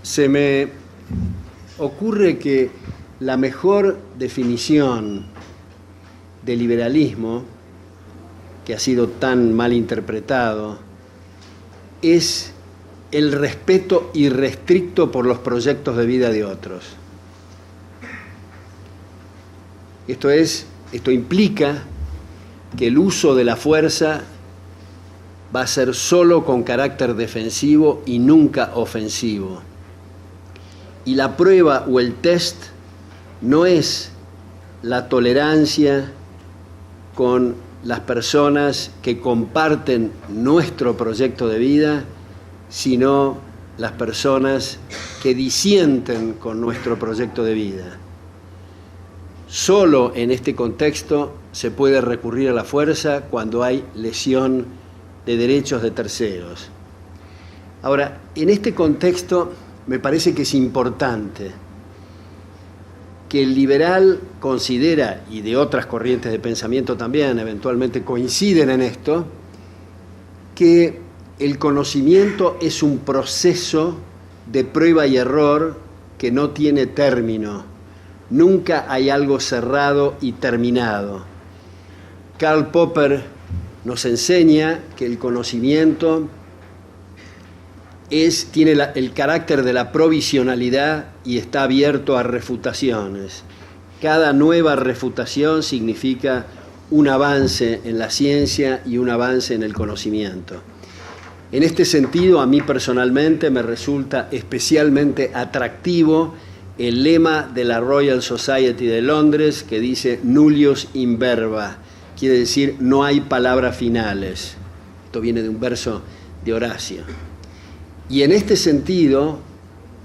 Se me ocurre que la mejor definición de liberalismo, que ha sido tan mal interpretado, es el respeto irrestricto por los proyectos de vida de otros. Esto implica que el uso de la fuerza va a ser solo con carácter defensivo y nunca ofensivo. Y la prueba o el test no es la tolerancia con las personas que comparten nuestro proyecto de vida, sino las personas que disienten con nuestro proyecto de vida. Solo en este contexto se puede recurrir a la fuerza cuando hay lesión de derechos de terceros. Ahora, en este contexto me parece que es importante que el liberal considera, y de otras corrientes de pensamiento también eventualmente coinciden en esto, que el conocimiento es un proceso de prueba y error que no tiene término. Nunca hay algo cerrado y terminado. Karl Popper nos enseña que el conocimiento tiene el carácter de la provisionalidad y está abierto a refutaciones. Cada nueva refutación significa un avance en la ciencia y un avance en el conocimiento. En este sentido, a mí personalmente me resulta especialmente atractivo el lema de la Royal Society de Londres, que dice nullius in verba, quiere decir no hay palabras finales. Esto viene de un verso de Horacio. Y en este sentido,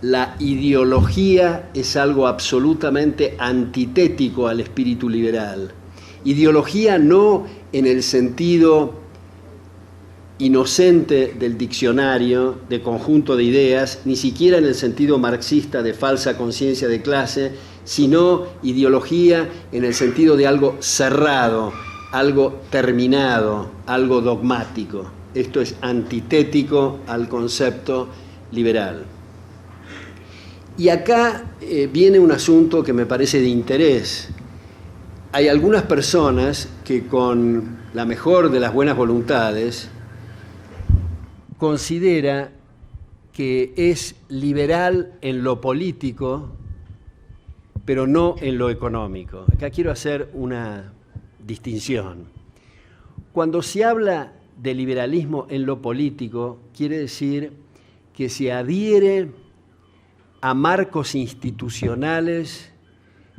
la ideología es algo absolutamente antitético al espíritu liberal. Ideología no en el sentido inocente del diccionario, de conjunto de ideas, ni siquiera en el sentido marxista de falsa conciencia de clase, sino ideología en el sentido de algo cerrado, algo terminado, algo dogmático. Esto es antitético al concepto liberal. Y acá viene un asunto que me parece de interés. Hay algunas personas que con la mejor de las buenas voluntades considera que es liberal en lo político, pero no en lo económico. Acá quiero hacer una distinción. Cuando se habla de liberalismo en lo político, quiere decir que se adhiere a marcos institucionales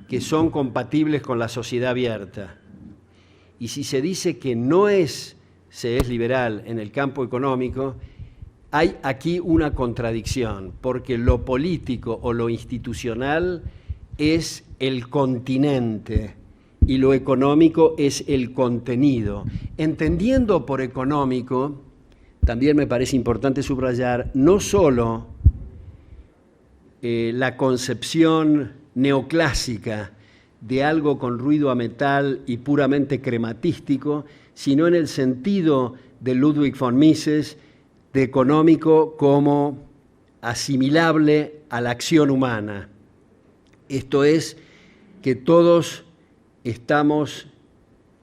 que son compatibles con la sociedad abierta. Y si se dice que se es liberal en el campo económico, hay aquí una contradicción, porque lo político o lo institucional es el continente y lo económico es el contenido. Entendiendo por económico, también me parece importante subrayar no solo la concepción neoclásica de algo con ruido a metal y puramente crematístico, sino en el sentido de Ludwig von Mises, de económico como asimilable a la acción humana. Esto es, que todos estamos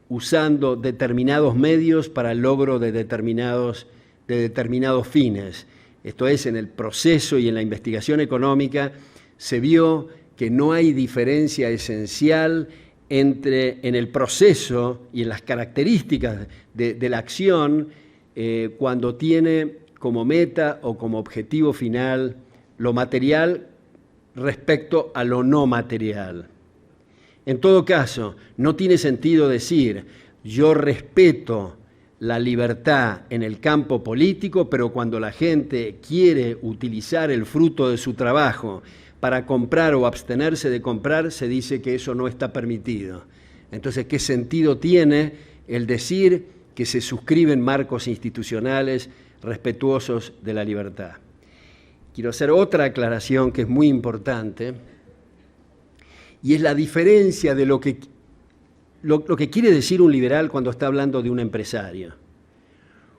usando determinados medios para el logro de determinados fines. Esto es, en el proceso y en la investigación económica se vio que no hay diferencia esencial en el proceso y en las características de la acción cuando tiene como meta o como objetivo final lo material respecto a lo no material. En todo caso, no tiene sentido decir yo respeto la libertad en el campo político, pero cuando la gente quiere utilizar el fruto de su trabajo para comprar o abstenerse de comprar, se dice que eso no está permitido. Entonces, ¿qué sentido tiene el decir que se suscriben marcos institucionales respetuosos de la libertad? Quiero hacer otra aclaración que es muy importante, y es la diferencia de lo que quiere decir un liberal cuando está hablando de un empresario.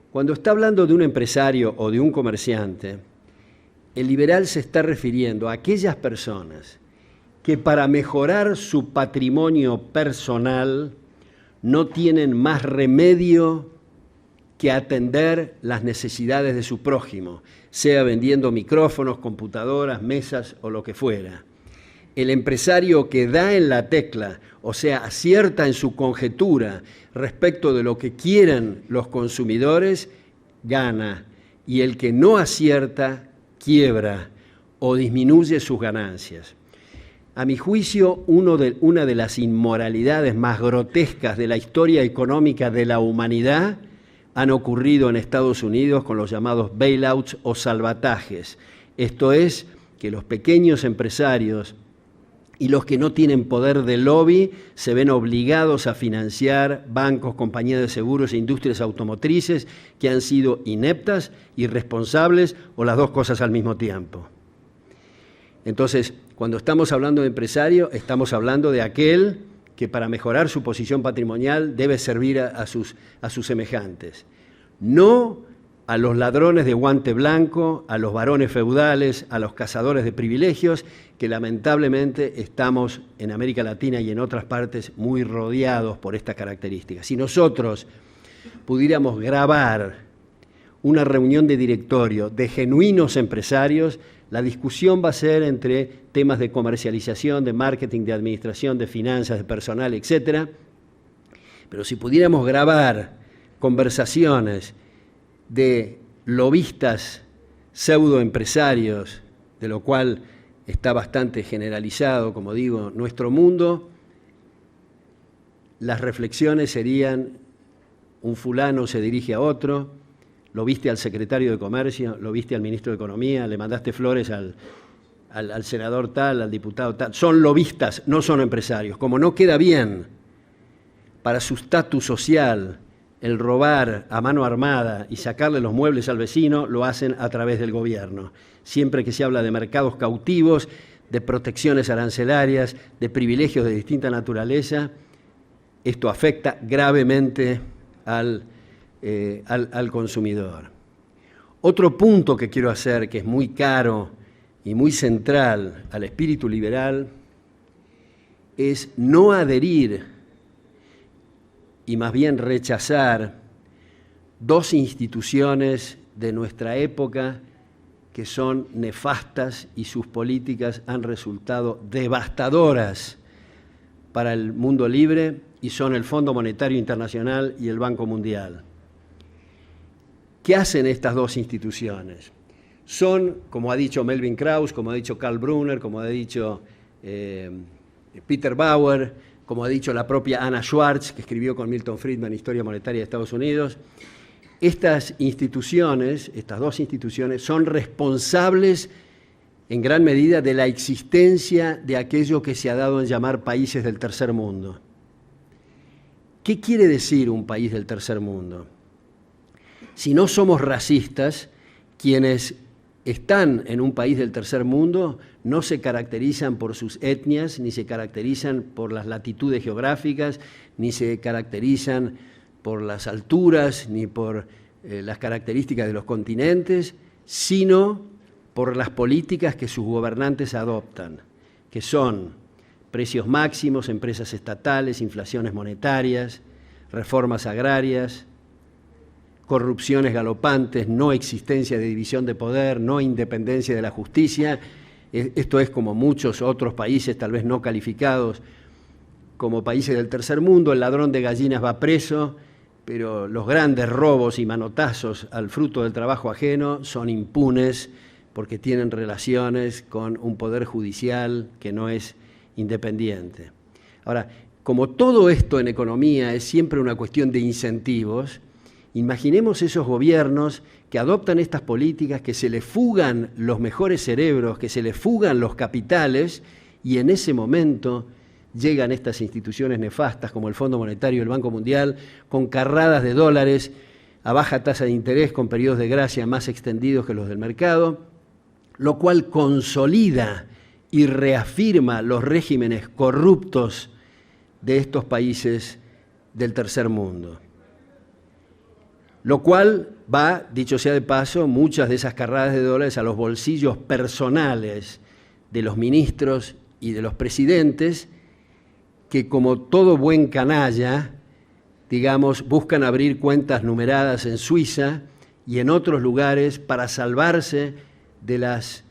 Cuando está hablando de un empresario o de un comerciante, el liberal se está refiriendo a aquellas personas que para mejorar su patrimonio personal no tienen más remedio que atender las necesidades de su prójimo, sea vendiendo micrófonos, computadoras, mesas o lo que fuera. El empresario que da en la tecla, o sea, acierta en su conjetura respecto de lo que quieren los consumidores, gana, y el que no acierta, quiebra o disminuye sus ganancias. A mi juicio, una de las inmoralidades más grotescas de la historia económica de la humanidad han ocurrido en Estados Unidos con los llamados bailouts o salvatajes. Esto es, que los pequeños empresarios y los que no tienen poder de lobby se ven obligados a financiar bancos, compañías de seguros e industrias automotrices que han sido ineptas, irresponsables o las dos cosas al mismo tiempo. Entonces, cuando estamos hablando de empresario, estamos hablando de aquel que para mejorar su posición patrimonial debe servir a sus semejantes. No a los ladrones de guante blanco, a los varones feudales, a los cazadores de privilegios, que lamentablemente estamos en América Latina y en otras partes muy rodeados por estas características. Si nosotros pudiéramos grabar una reunión de directorio de genuinos empresarios, la discusión va a ser entre temas de comercialización, de marketing, de administración, de finanzas, de personal, etc. Pero si pudiéramos grabar conversaciones de lobistas pseudoempresarios, de lo cual está bastante generalizado, como digo, nuestro mundo, las reflexiones serían: un fulano se dirige a otro, lo viste al secretario de Comercio, lo viste al ministro de Economía, le mandaste flores al senador tal, al diputado tal. Son lobistas, no son empresarios. Como no queda bien para su estatus social el robar a mano armada y sacarle los muebles al vecino, lo hacen a través del gobierno. Siempre que se habla de mercados cautivos, de protecciones arancelarias, de privilegios de distinta naturaleza, esto afecta gravemente al consumidor. Otro punto que quiero hacer, que es muy caro y muy central al espíritu liberal, es no adherir y más bien rechazar dos instituciones de nuestra época que son nefastas y sus políticas han resultado devastadoras para el mundo libre, y son el Fondo Monetario Internacional y el Banco Mundial. ¿Qué hacen estas dos instituciones? Son, como ha dicho Melvin Krauss, como ha dicho Karl Brunner, como ha dicho Peter Bauer, como ha dicho la propia Anna Schwartz, que escribió con Milton Friedman Historia Monetaria de Estados Unidos, estas instituciones, estas dos instituciones, son responsables en gran medida de la existencia de aquello que se ha dado en llamar países del tercer mundo. ¿Qué quiere decir un país del tercer mundo? Si no somos racistas, quienes están en un país del tercer mundo no se caracterizan por sus etnias, ni se caracterizan por las latitudes geográficas, ni se caracterizan por las alturas, ni por las características de los continentes, sino por las políticas que sus gobernantes adoptan, que son precios máximos, empresas estatales, inflaciones monetarias, reformas agrarias, corrupciones galopantes, no existencia de división de poder, no independencia de la justicia. Esto es como muchos otros países, tal vez no calificados como países del tercer mundo. El ladrón de gallinas va preso, pero los grandes robos y manotazos al fruto del trabajo ajeno son impunes porque tienen relaciones con un poder judicial que no es independiente. Ahora, como todo esto en economía es siempre una cuestión de incentivos, imaginemos esos gobiernos que adoptan estas políticas, que se les fugan los mejores cerebros, que se les fugan los capitales, y en ese momento llegan estas instituciones nefastas como el Fondo Monetario y el Banco Mundial con carradas de dólares a baja tasa de interés, con periodos de gracia más extendidos que los del mercado, lo cual consolida y reafirma los regímenes corruptos de estos países del tercer mundo. lo cual va, dicho sea de paso, muchas de esas carradas de dólares a los bolsillos personales de los ministros y de los presidentes, que como todo buen canalla, digamos, buscan abrir cuentas numeradas en Suiza y en otros lugares para salvarse de las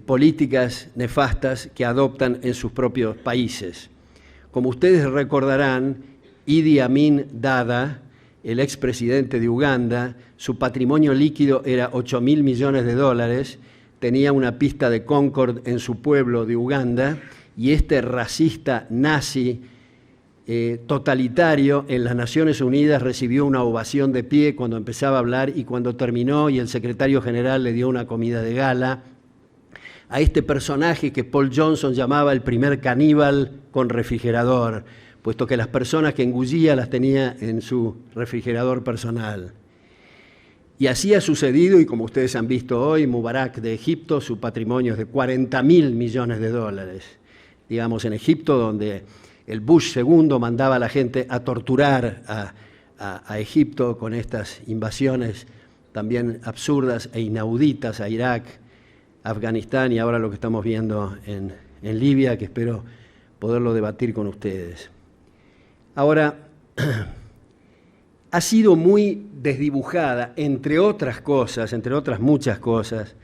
políticas nefastas que adoptan en sus propios países. Como ustedes recordarán, Idi Amin Dada, el expresidente de Uganda, su patrimonio líquido era 8.000 millones de dólares, tenía una pista de Concorde en su pueblo de Uganda, y este racista nazi totalitario en las Naciones Unidas recibió una ovación de pie cuando empezaba a hablar y cuando terminó, y el secretario general le dio una comida de gala a este personaje que Paul Johnson llamaba el primer caníbal con refrigerador, puesto que las personas que engullía las tenía en su refrigerador personal. Y así ha sucedido, y como ustedes han visto hoy, Mubarak de Egipto, su patrimonio es de 40.000 millones de dólares. Digamos, en Egipto, donde el Bush II mandaba a la gente a torturar a Egipto con estas invasiones también absurdas e inauditas a Irak, Afganistán y ahora lo que estamos viendo en Libia, que espero poderlo debatir con ustedes. Ahora, ha sido muy desdibujada, entre otras cosas, entre otras muchas cosas,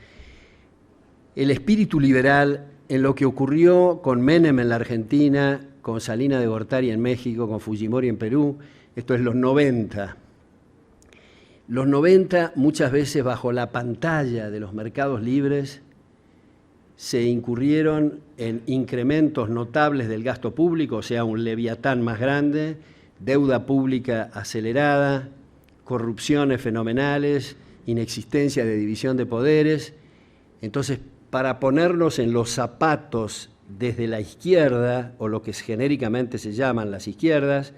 el espíritu liberal en lo que ocurrió con Menem en la Argentina, con Salinas de Gortari en México, con Fujimori en Perú. Esto es los 90. Los 90, muchas veces bajo la pantalla de los mercados libres, se incurrieron en incrementos notables del gasto público, o sea, un leviatán más grande, deuda pública acelerada, corrupciones fenomenales, inexistencia de división de poderes. Entonces, para ponernos en los zapatos desde la izquierda, o lo que genéricamente se llaman las izquierdas,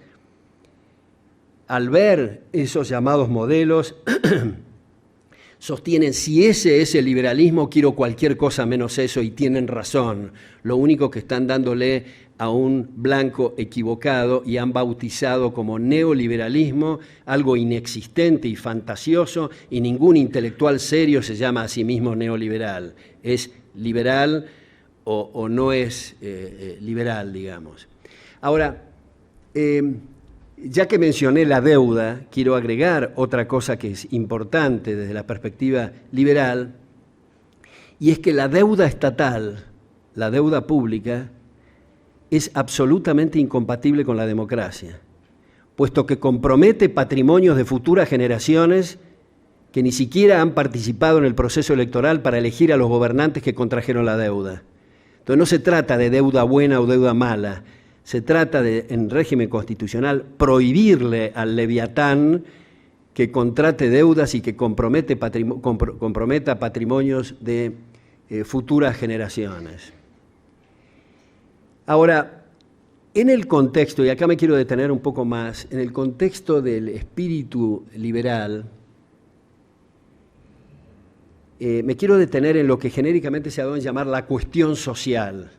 al ver esos llamados modelos, sostienen, si ese es el liberalismo, quiero cualquier cosa menos eso, y tienen razón. Lo único que están dándole a un blanco equivocado y han bautizado como neoliberalismo algo inexistente y fantasioso, y ningún intelectual serio se llama a sí mismo neoliberal. Es liberal o no es liberal, digamos. Ahora, ya que mencioné la deuda, quiero agregar otra cosa que es importante desde la perspectiva liberal, y es que la deuda estatal, la deuda pública, es absolutamente incompatible con la democracia, puesto que compromete patrimonios de futuras generaciones que ni siquiera han participado en el proceso electoral para elegir a los gobernantes que contrajeron la deuda. Entonces no se trata de deuda buena o deuda mala, se trata de, en régimen constitucional, prohibirle al leviatán que contrate deudas y que comprometa patrimonios de futuras generaciones. Ahora, en el contexto, y acá me quiero detener un poco más, en el contexto del espíritu liberal, me quiero detener en lo que genéricamente se ha dado en llamar la cuestión social,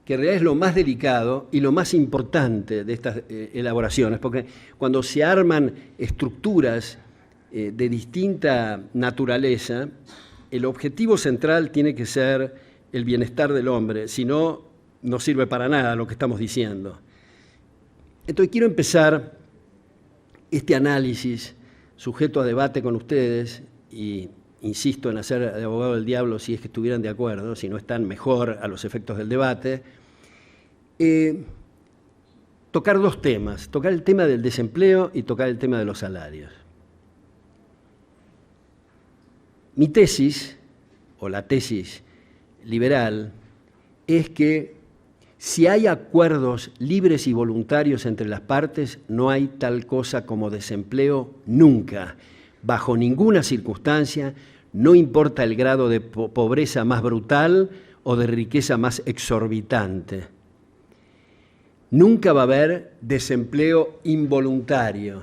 que en realidad es lo más delicado y lo más importante de estas elaboraciones, porque cuando se arman estructuras de distinta naturaleza, el objetivo central tiene que ser el bienestar del hombre, si no, no sirve para nada lo que estamos diciendo. Entonces quiero empezar este análisis sujeto a debate con ustedes, y insisto en hacer de abogado del diablo si es que estuvieran de acuerdo, si no están mejor a los efectos del debate, tocar dos temas, tocar el tema del desempleo y tocar el tema de los salarios. Mi tesis, o la tesis liberal, es que si hay acuerdos libres y voluntarios entre las partes, no hay tal cosa como desempleo nunca, bajo ninguna circunstancia, no importa el grado de pobreza más brutal o de riqueza más exorbitante. Nunca va a haber desempleo involuntario.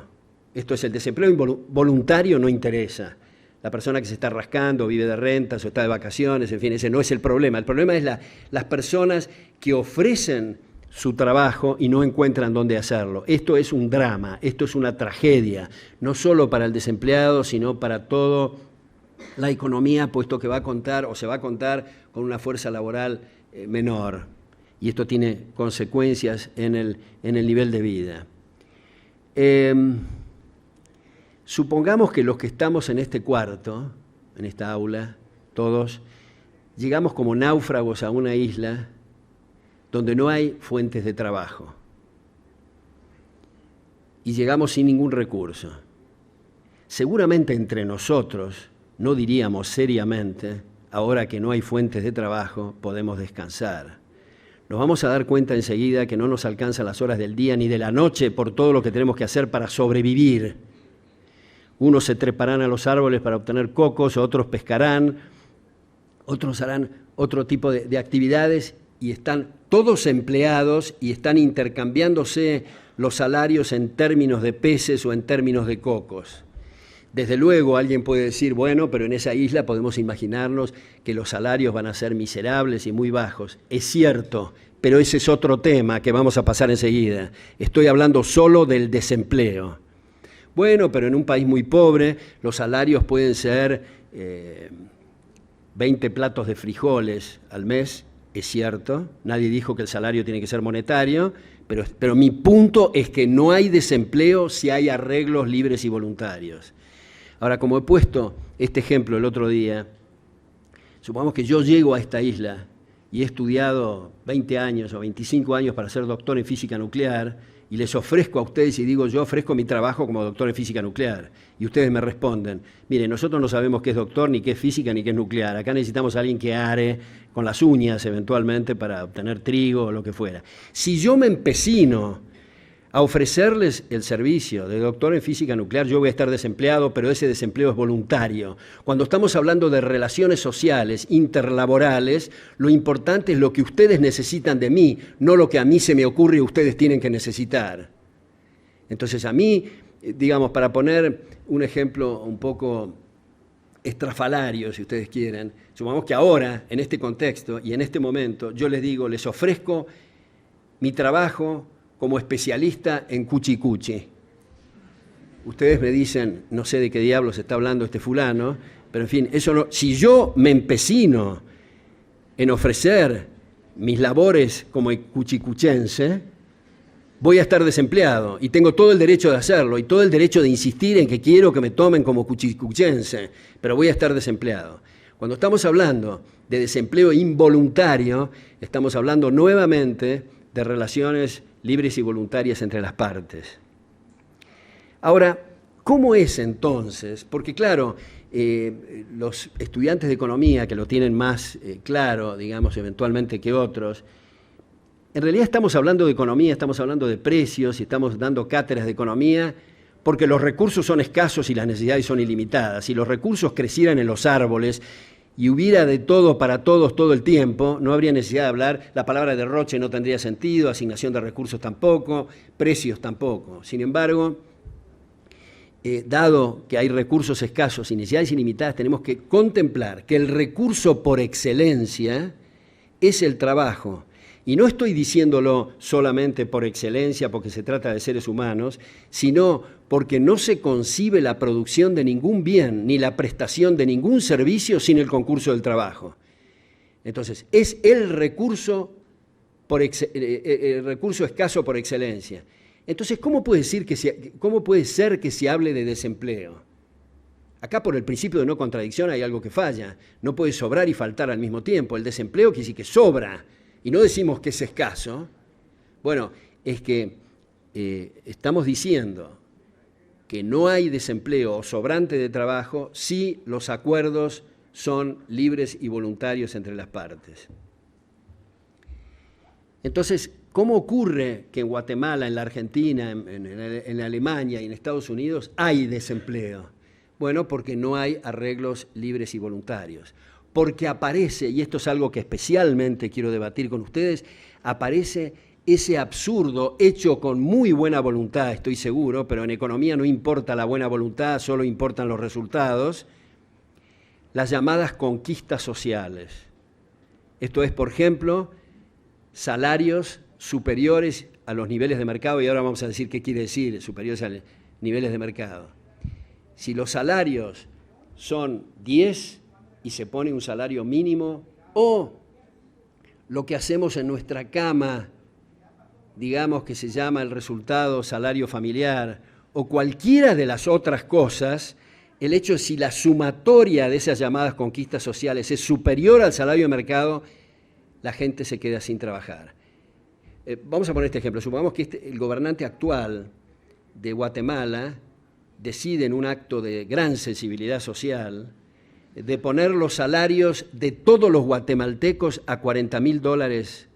Esto es, el desempleo voluntario no interesa. La persona que se está rascando, vive de rentas o está de vacaciones, en fin, ese no es el problema. El problema es las personas que ofrecen su trabajo y no encuentran dónde hacerlo. Esto es un drama, esto es una tragedia, no solo para el desempleado, sino para toda la economía, puesto que va a contar o se va a contar con una fuerza laboral menor. Y esto tiene consecuencias en el nivel de vida. Supongamos que los que estamos en este cuarto, en esta aula, todos, llegamos como náufragos a una isla donde no hay fuentes de trabajo. Y llegamos sin ningún recurso. Seguramente entre nosotros no diríamos seriamente, ahora que no hay fuentes de trabajo, podemos descansar. Nos vamos a dar cuenta enseguida que no nos alcanzan las horas del día ni de la noche por todo lo que tenemos que hacer para sobrevivir. Unos se treparán a los árboles para obtener cocos, otros pescarán, otros harán otro tipo de actividades y están todos empleados y están intercambiándose los salarios en términos de peces o en términos de cocos. Desde luego alguien puede decir, bueno, pero en esa isla podemos imaginarnos que los salarios van a ser miserables y muy bajos. Es cierto, pero ese es otro tema que vamos a pasar enseguida. Estoy hablando solo del desempleo. Bueno, pero en un país muy pobre los salarios pueden ser 20 platos de frijoles al mes, es cierto. Nadie dijo que el salario tiene que ser monetario, pero mi punto es que no hay desempleo si hay arreglos libres y voluntarios. Ahora, como he puesto este ejemplo el otro día, supongamos que yo llego a esta isla y he estudiado 20 años o 25 años para ser doctor en física nuclear y les ofrezco a ustedes y digo, yo ofrezco mi trabajo como doctor en física nuclear. Y ustedes me responden, mire, nosotros no sabemos qué es doctor, ni qué es física, ni qué es nuclear. Acá necesitamos a alguien que are con las uñas eventualmente para obtener trigo o lo que fuera. Si yo me empecino a ofrecerles el servicio de doctor en física nuclear, yo voy a estar desempleado, pero ese desempleo es voluntario. Cuando estamos hablando de relaciones sociales, interlaborales, lo importante es lo que ustedes necesitan de mí, no lo que a mí se me ocurre y ustedes tienen que necesitar. Entonces a mí, digamos, para poner un ejemplo un poco estrafalario, si ustedes quieren, supongamos que ahora, en este contexto y en este momento, yo les digo, les ofrezco mi trabajo como especialista en cuchicuchi. Ustedes me dicen, no sé de qué diablos está hablando este fulano, pero en fin, eso no, si yo me empecino en ofrecer mis labores como cuchicuchense, voy a estar desempleado y tengo todo el derecho de hacerlo y todo el derecho de insistir en que quiero que me tomen como cuchicuchense, pero voy a estar desempleado. Cuando estamos hablando de desempleo involuntario, estamos hablando nuevamente de relaciones libres y voluntarias entre las partes. Ahora, ¿cómo es entonces? Porque claro, los estudiantes de economía que lo tienen más claro, digamos, eventualmente que otros, en realidad estamos hablando de economía, estamos hablando de precios y estamos dando cátedras de economía porque los recursos son escasos y las necesidades son ilimitadas. Si los recursos crecieran en los árboles y hubiera de todo para todos todo el tiempo, no habría necesidad de hablar, la palabra derroche no tendría sentido, asignación de recursos tampoco, precios tampoco. Sin embargo, dado que hay recursos escasos y necesidades ilimitadas, tenemos que contemplar que el recurso por excelencia es el trabajo. Y no estoy diciéndolo solamente por excelencia, porque se trata de seres humanos, sino porque no se concibe la producción de ningún bien ni la prestación de ningún servicio sin el concurso del trabajo. Entonces, es el recurso escaso por excelencia. Entonces, ¿cómo puede ser que se hable de desempleo? Acá, por el principio de no contradicción, hay algo que falla. No puede sobrar y faltar al mismo tiempo. El desempleo quiere decir que sobra. Y no decimos que es escaso. Bueno, es que estamos diciendo que no hay desempleo o sobrante de trabajo si los acuerdos son libres y voluntarios entre las partes. Entonces, ¿cómo ocurre que en Guatemala, en la Argentina, en Alemania y en Estados Unidos hay desempleo? Bueno, porque no hay arreglos libres y voluntarios. Porque aparece, y esto es algo que especialmente quiero debatir con ustedes, aparece ese absurdo hecho con muy buena voluntad, estoy seguro, pero en economía no importa la buena voluntad, solo importan los resultados, las llamadas conquistas sociales. Esto es, por ejemplo, salarios superiores a los niveles de mercado, y ahora vamos a decir qué quiere decir superiores a niveles de mercado. Si los salarios son 10 y se pone un salario mínimo, o lo que hacemos en nuestra cama, digamos que se llama el resultado salario familiar, o cualquiera de las otras cosas, el hecho de si la sumatoria de esas llamadas conquistas sociales es superior al salario de mercado, la gente se queda sin trabajar. Vamos a poner este ejemplo. Supongamos que el gobernante actual de Guatemala decide en un acto de gran sensibilidad social de poner los salarios de todos los guatemaltecos a $40.000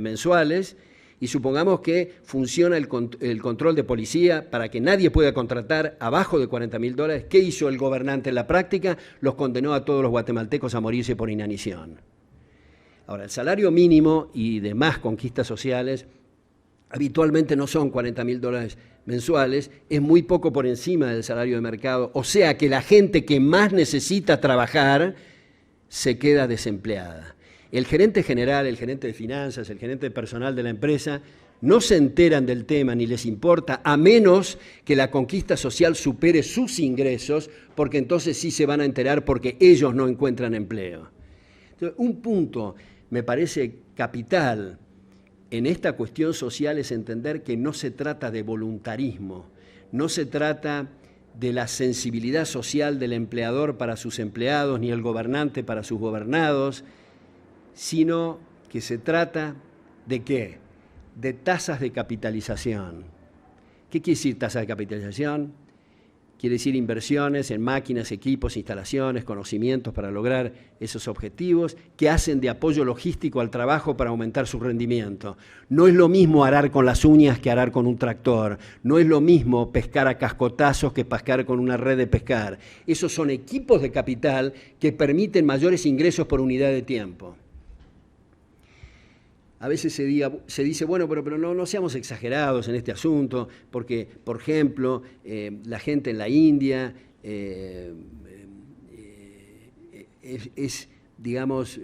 mensuales, y supongamos que funciona el control de policía para que nadie pueda contratar abajo de $40.000. ¿Qué hizo el gobernante en la práctica? Los condenó a todos los guatemaltecos a morirse por inanición. Ahora, el salario mínimo y demás conquistas sociales habitualmente no son $40.000 mensuales, es muy poco por encima del salario de mercado, o sea que la gente que más necesita trabajar se queda desempleada. El gerente general, el gerente de finanzas, el gerente de personal de la empresa no se enteran del tema ni les importa, a menos que la conquista social supere sus ingresos, porque entonces sí se van a enterar porque ellos no encuentran empleo. Entonces, un punto me parece capital en esta cuestión social es entender que no se trata de voluntarismo, no se trata de la sensibilidad social del empleador para sus empleados ni el gobernante para sus gobernados, sino que se trata de ¿qué? De tasas de capitalización. ¿Qué quiere decir tasa de capitalización? Quiere decir inversiones en máquinas, equipos, instalaciones, conocimientos para lograr esos objetivos que hacen de apoyo logístico al trabajo para aumentar su rendimiento. No es lo mismo arar con las uñas que arar con un tractor. No es lo mismo pescar a cascotazos que pescar con una red de pescar. Esos son equipos de capital que permiten mayores ingresos por unidad de tiempo. A veces se dice, bueno, pero no seamos exagerados en este asunto, porque, por ejemplo, la gente en la India es digamos,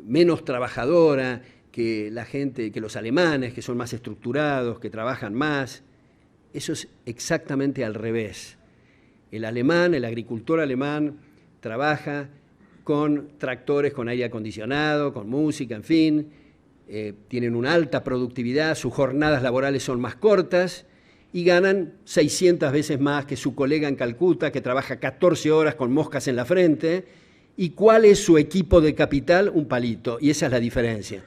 menos trabajadora que la gente, que los alemanes, que son más estructurados, que trabajan más. Eso es exactamente al revés. El alemán, el agricultor alemán, trabaja con tractores con aire acondicionado, con música, en fin. Tienen una alta productividad, sus jornadas laborales son más cortas y ganan 600 veces más que su colega en Calcuta, que trabaja 14 horas con moscas en la frente. ¿Y cuál es su equipo de capital? Un palito, y esa es la diferencia.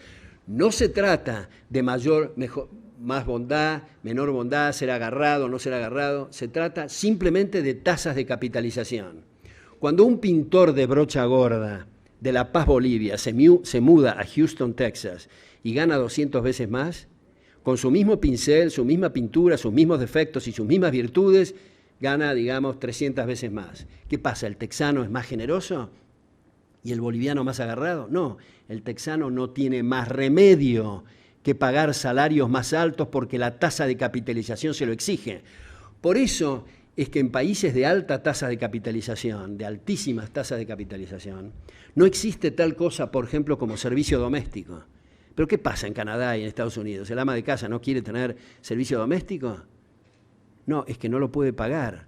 No se trata de más bondad, menor bondad, ser agarrado, no ser agarrado. Se trata simplemente de tasas de capitalización. Cuando un pintor de brocha gorda de La Paz, Bolivia, se muda a Houston, Texas, y gana 200 veces más, con su mismo pincel, su misma pintura, sus mismos defectos y sus mismas virtudes, gana, digamos, 300 veces más. ¿Qué pasa? ¿El texano es más generoso y el boliviano más agarrado? No, el texano no tiene más remedio que pagar salarios más altos porque la tasa de capitalización se lo exige. Por eso es que en países de alta tasa de capitalización, de altísimas tasas de capitalización, no existe tal cosa, por ejemplo, como servicio doméstico. ¿Pero qué pasa en Canadá y en Estados Unidos? ¿El ama de casa no quiere tener servicio doméstico? No, es que no lo puede pagar,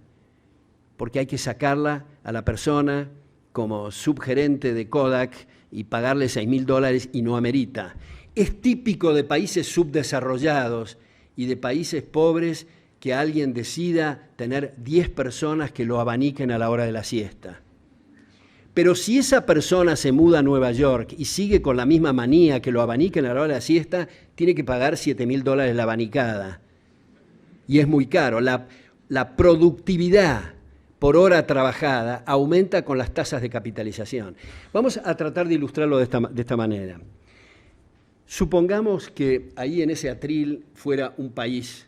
porque hay que sacarla a la persona como subgerente de Kodak y pagarle $6.000 y no amerita. Es típico de países subdesarrollados y de países pobres que alguien decida tener 10 personas que lo abaniquen a la hora de la siesta. Pero si esa persona se muda a Nueva York y sigue con la misma manía que lo abaniquen a la hora de la siesta, tiene que pagar $7.000 la abanicada. Y es muy caro. La productividad por hora trabajada aumenta con las tasas de capitalización. Vamos a tratar de ilustrarlo de esta manera. Supongamos que ahí en ese atril fuera un país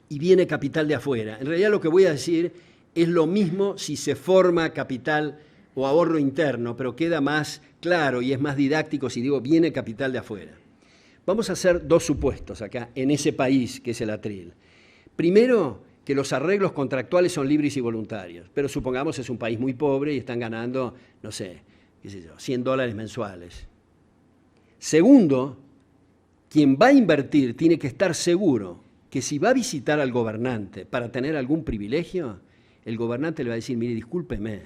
y viene capital de afuera. En realidad lo que voy a decir es lo mismo si se forma capital o ahorro interno, pero queda más claro y es más didáctico si digo viene capital de afuera. Vamos a hacer dos supuestos acá, en ese país que es el atril. Primero, que los arreglos contractuales son libres y voluntarios, pero supongamos es un país muy pobre y están ganando, no sé, qué sé yo, $100 mensuales. Segundo, quien va a invertir tiene que estar seguro que si va a visitar al gobernante para tener algún privilegio, el gobernante le va a decir, mire, discúlpeme,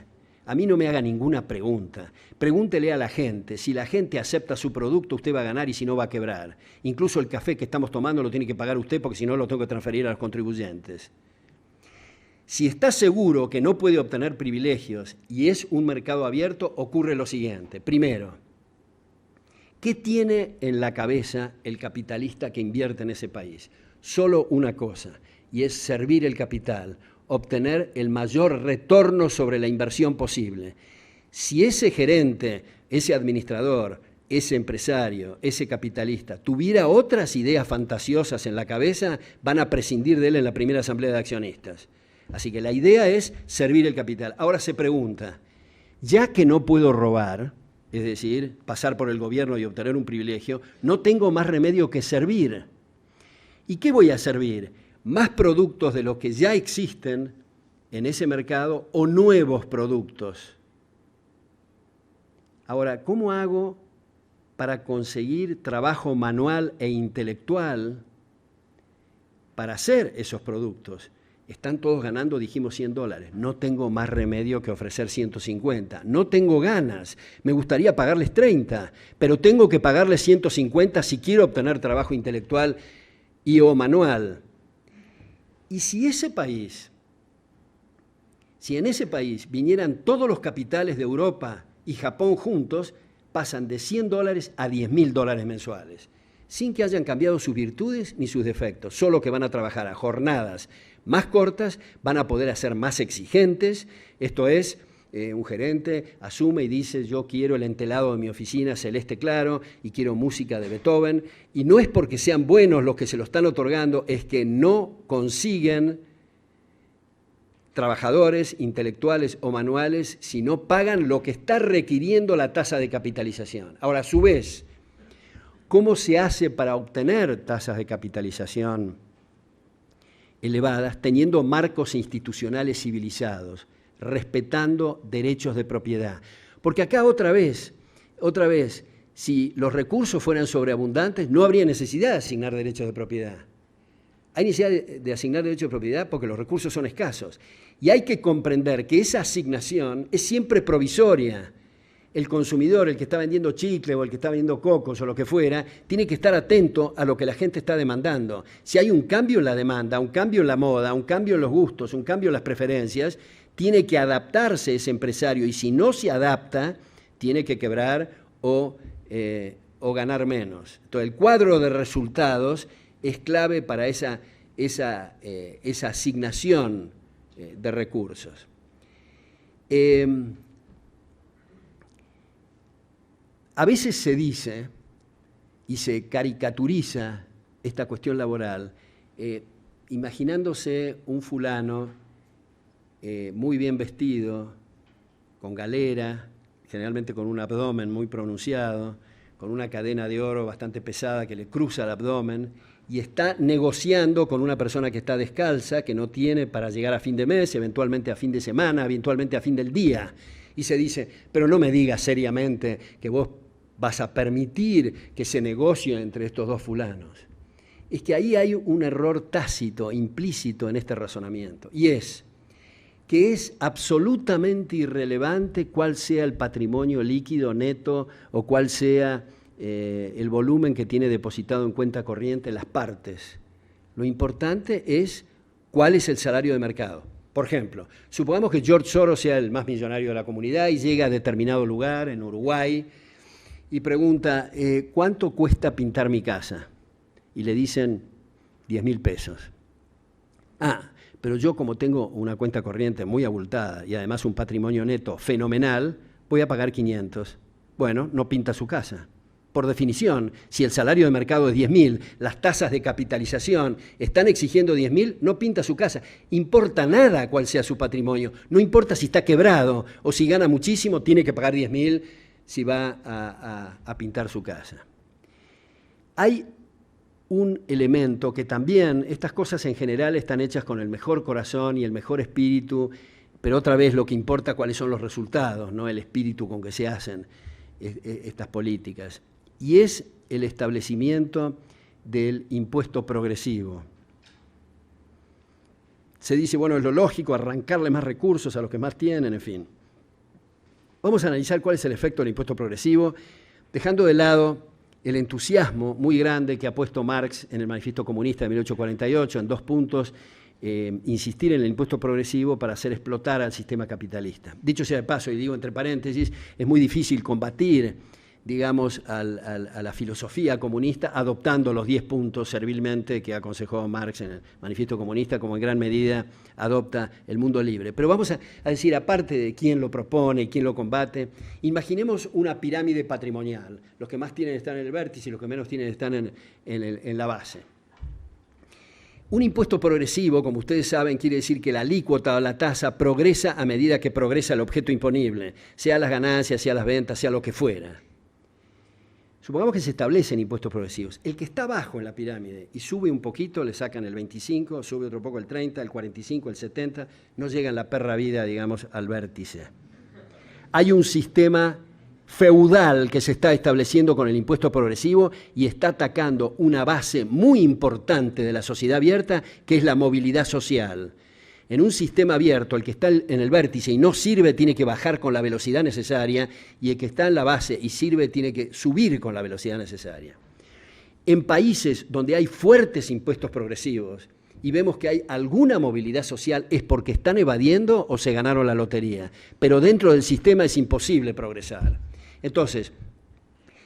a mí no me haga ninguna pregunta. Pregúntele a la gente. Si la gente acepta su producto, usted va a ganar y si no va a quebrar. Incluso el café que estamos tomando lo tiene que pagar usted porque si no lo tengo que transferir a los contribuyentes. Si está seguro que no puede obtener privilegios y es un mercado abierto, ocurre lo siguiente. Primero, ¿qué tiene en la cabeza el capitalista que invierte en ese país? Solo una cosa, y es servir el capital, obtener el mayor retorno sobre la inversión posible. Si ese gerente, ese administrador, ese empresario, ese capitalista tuviera otras ideas fantasiosas en la cabeza, van a prescindir de él en la primera asamblea de accionistas. Así que la idea es servir el capital. Ahora se pregunta, ya que no puedo robar, es decir, pasar por el gobierno y obtener un privilegio, no tengo más remedio que servir. ¿Y qué voy a servir? Más productos de los que ya existen en ese mercado o nuevos productos. Ahora, ¿cómo hago para conseguir trabajo manual e intelectual para hacer esos productos? Están todos ganando, dijimos, $100. No tengo más remedio que ofrecer 150. No tengo ganas. Me gustaría pagarles 30, pero tengo que pagarles 150 si quiero obtener trabajo intelectual y o manual. Y si en ese país vinieran todos los capitales de Europa y Japón juntos, pasan de $100 a $10.000 mensuales, sin que hayan cambiado sus virtudes ni sus defectos, solo que van a trabajar a jornadas más cortas, van a poder ser más exigentes, esto es, un gerente asume y dice, yo quiero el entelado de mi oficina celeste claro y quiero música de Beethoven, y no es porque sean buenos los que se lo están otorgando, es que no consiguen trabajadores intelectuales o manuales si no pagan lo que está requiriendo la tasa de capitalización. Ahora, a su vez, ¿cómo se hace para obtener tasas de capitalización elevadas teniendo marcos institucionales civilizados, respetando derechos de propiedad? Porque acá otra vez, si los recursos fueran sobreabundantes, no habría necesidad de asignar derechos de propiedad. Hay necesidad de asignar derechos de propiedad porque los recursos son escasos. Y hay que comprender que esa asignación es siempre provisoria. El consumidor, el que está vendiendo chicle o el que está vendiendo cocos o lo que fuera, tiene que estar atento a lo que la gente está demandando. Si hay un cambio en la demanda, un cambio en la moda, un cambio en los gustos, un cambio en las preferencias, tiene que adaptarse ese empresario y si no se adapta, tiene que quebrar o ganar menos. Entonces, el cuadro de resultados es clave para esa asignación de recursos. A veces se dice y se caricaturiza esta cuestión laboral imaginándose un fulano muy bien vestido, con galera, generalmente con un abdomen muy pronunciado, con una cadena de oro bastante pesada que le cruza el abdomen, y está negociando con una persona que está descalza, que no tiene para llegar a fin de mes, eventualmente a fin de semana, eventualmente a fin del día. Y se dice, pero no me digas seriamente que vos vas a permitir que se negocie entre estos dos fulanos. Es que ahí hay un error tácito, implícito en este razonamiento, y es que es absolutamente irrelevante cuál sea el patrimonio líquido neto o cuál sea el volumen que tiene depositado en cuenta corriente las partes. Lo importante es cuál es el salario de mercado. Por ejemplo, supongamos que George Soros sea el más millonario de la comunidad y llega a determinado lugar en Uruguay y pregunta, ¿cuánto cuesta pintar mi casa? Y le dicen 10.000 pesos. Pero yo como tengo una cuenta corriente muy abultada y además un patrimonio neto fenomenal, voy a pagar 500. Bueno, no pinta su casa. Por definición, si el salario de mercado es 10.000, las tasas de capitalización están exigiendo 10.000, no pinta su casa. Importa nada cuál sea su patrimonio. No importa si está quebrado o si gana muchísimo, tiene que pagar 10.000 si va a pintar su casa. Hay un elemento que también, estas cosas en general están hechas con el mejor corazón y el mejor espíritu, pero otra vez lo que importa cuáles son los resultados, no el espíritu con que se hacen estas políticas. Y es el establecimiento del impuesto progresivo. Se dice, bueno, es lo lógico arrancarle más recursos a los que más tienen, en fin. Vamos a analizar cuál es el efecto del impuesto progresivo, dejando de lado el entusiasmo muy grande que ha puesto Marx en el Manifiesto Comunista de 1848, en 2 puntos, insistir en el impuesto progresivo para hacer explotar al sistema capitalista. Dicho sea de paso, y digo entre paréntesis, es muy difícil combatir, digamos, a la filosofía comunista adoptando los 10 puntos servilmente que aconsejó Marx en el Manifiesto Comunista, como en gran medida adopta el mundo libre. Pero vamos a decir, aparte de quién lo propone, quién lo combate, imaginemos una pirámide patrimonial. Los que más tienen están en el vértice y los que menos tienen están en la base. Un impuesto progresivo, como ustedes saben, quiere decir que la alícuota o la tasa progresa a medida que progresa el objeto imponible, sea las ganancias, sea las ventas, sea lo que fuera. Supongamos que se establecen impuestos progresivos. El que está abajo en la pirámide y sube un poquito, le sacan el 25, sube otro poco el 30, el 45, el 70, no llega en la perra vida, digamos, al vértice. Hay un sistema feudal que se está estableciendo con el impuesto progresivo y está atacando una base muy importante de la sociedad abierta, que es la movilidad social. En un sistema abierto, el que está en el vértice y no sirve tiene que bajar con la velocidad necesaria, y el que está en la base y sirve tiene que subir con la velocidad necesaria. En países donde hay fuertes impuestos progresivos y vemos que hay alguna movilidad social, es porque están evadiendo o se ganaron la lotería, pero dentro del sistema es imposible progresar. Entonces,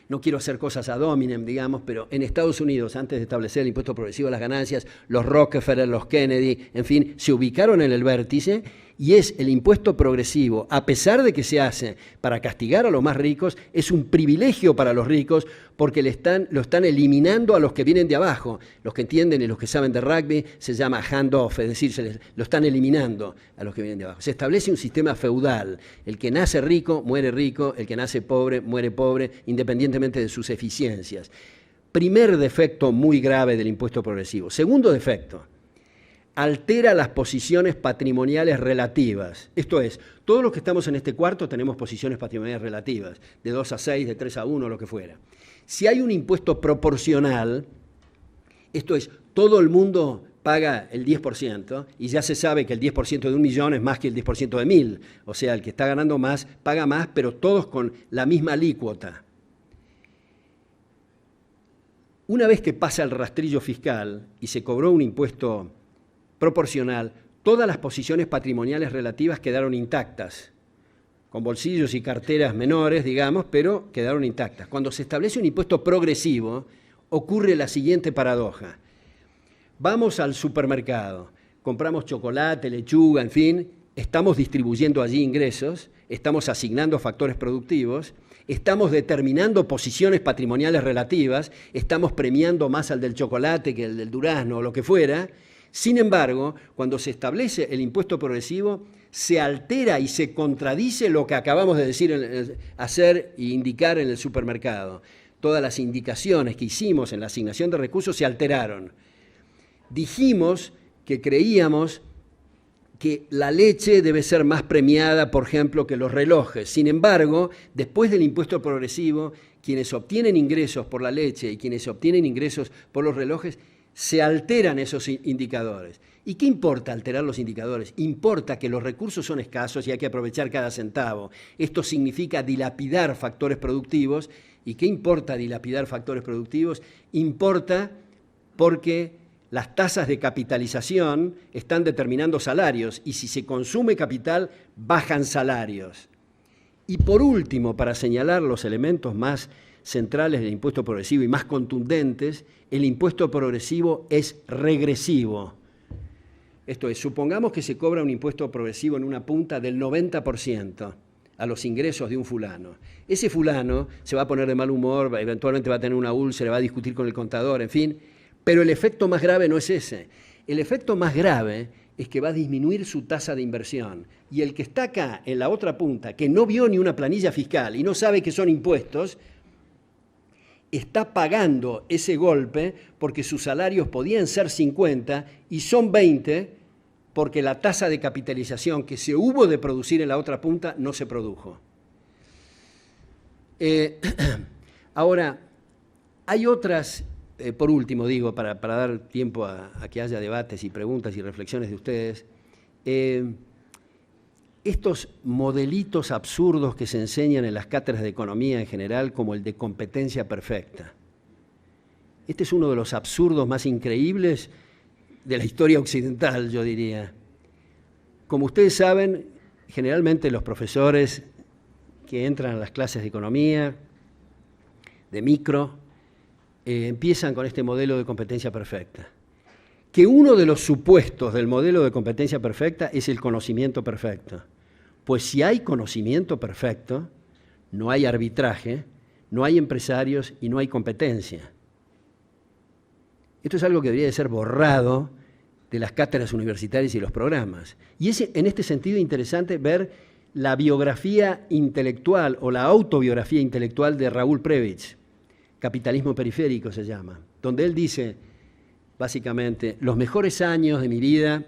no quiero hacer cosas ad hominem, digamos, pero en Estados Unidos, antes de establecer el impuesto progresivo a las ganancias, los Rockefeller, los Kennedy, en fin, se ubicaron en el vértice, y es el impuesto progresivo, a pesar de que se hace para castigar a los más ricos, es un privilegio para los ricos porque lo están eliminando a los que vienen de abajo. Los que entienden y los que saben de rugby se llama hand-off, es decir, lo están eliminando a los que vienen de abajo. Se establece un sistema feudal. El que nace rico, muere rico, el que nace pobre, muere pobre, independientemente de sus eficiencias. Primer defecto muy grave del impuesto progresivo. Segundo defecto: altera las posiciones patrimoniales relativas. Esto es, todos los que estamos en este cuarto tenemos posiciones patrimoniales relativas, de 2 a 6, de 3 a 1, lo que fuera. Si hay un impuesto proporcional, esto es, todo el mundo paga el 10%, y ya se sabe que el 10% de 1.000.000 es más que el 10% de 1.000. O sea, el que está ganando más, paga más, pero todos con la misma alícuota. Una vez que pasa el rastrillo fiscal y se cobró un impuesto proporcional, todas las posiciones patrimoniales relativas quedaron intactas, con bolsillos y carteras menores, digamos, pero quedaron intactas. Cuando se establece un impuesto progresivo, ocurre la siguiente paradoja. Vamos al supermercado, compramos chocolate, lechuga, en fin, estamos distribuyendo allí ingresos, estamos asignando factores productivos, estamos determinando posiciones patrimoniales relativas, estamos premiando más al del chocolate que al del durazno o lo que fuera. Sin embargo, cuando se establece el impuesto progresivo, se altera y se contradice lo que acabamos de decir, hacer e indicar en el supermercado. Todas las indicaciones que hicimos en la asignación de recursos se alteraron. Dijimos que creíamos que la leche debe ser más premiada, por ejemplo, que los relojes. Sin embargo, después del impuesto progresivo, quienes obtienen ingresos por la leche y quienes obtienen ingresos por los relojes, se alteran esos indicadores. ¿Y qué importa alterar los indicadores? Importa que los recursos son escasos y hay que aprovechar cada centavo. Esto significa dilapidar factores productivos. ¿Y qué importa dilapidar factores productivos? Importa porque las tasas de capitalización están determinando salarios, y si se consume capital, bajan salarios. Y por último, para señalar los elementos más centrales del impuesto progresivo y más contundentes, el impuesto progresivo es regresivo. Esto es, supongamos que se cobra un impuesto progresivo en una punta del 90% a los ingresos de un fulano. Ese fulano se va a poner de mal humor, eventualmente va a tener una úlcera, va a discutir con el contador, en fin, pero el efecto más grave no es ese. El efecto más grave es que va a disminuir su tasa de inversión. Y el que está acá, en la otra punta, que no vio ni una planilla fiscal y no sabe que son impuestos, está pagando ese golpe porque sus salarios podían ser 50 y son 20 porque la tasa de capitalización que se hubo de producir en la otra punta no se produjo. Ahora, hay otras por último, digo, para dar tiempo a que haya debates y preguntas y reflexiones de ustedes, estos modelitos absurdos que se enseñan en las cátedras de economía en general, como el de competencia perfecta. Este es uno de los absurdos más increíbles de la historia occidental, yo diría. Como ustedes saben, generalmente los profesores que entran a las clases de economía, de micro, empiezan con este modelo de competencia perfecta. Que uno de los supuestos del modelo de competencia perfecta es el conocimiento perfecto. Pues si hay conocimiento perfecto, no hay arbitraje, no hay empresarios y no hay competencia. Esto es algo que debería de ser borrado de las cátedras universitarias y los programas. Y es en este sentido interesante ver la biografía intelectual o la autobiografía intelectual de Raúl Prebisch, Capitalismo Periférico se llama, donde él dice, básicamente, los mejores años de mi vida,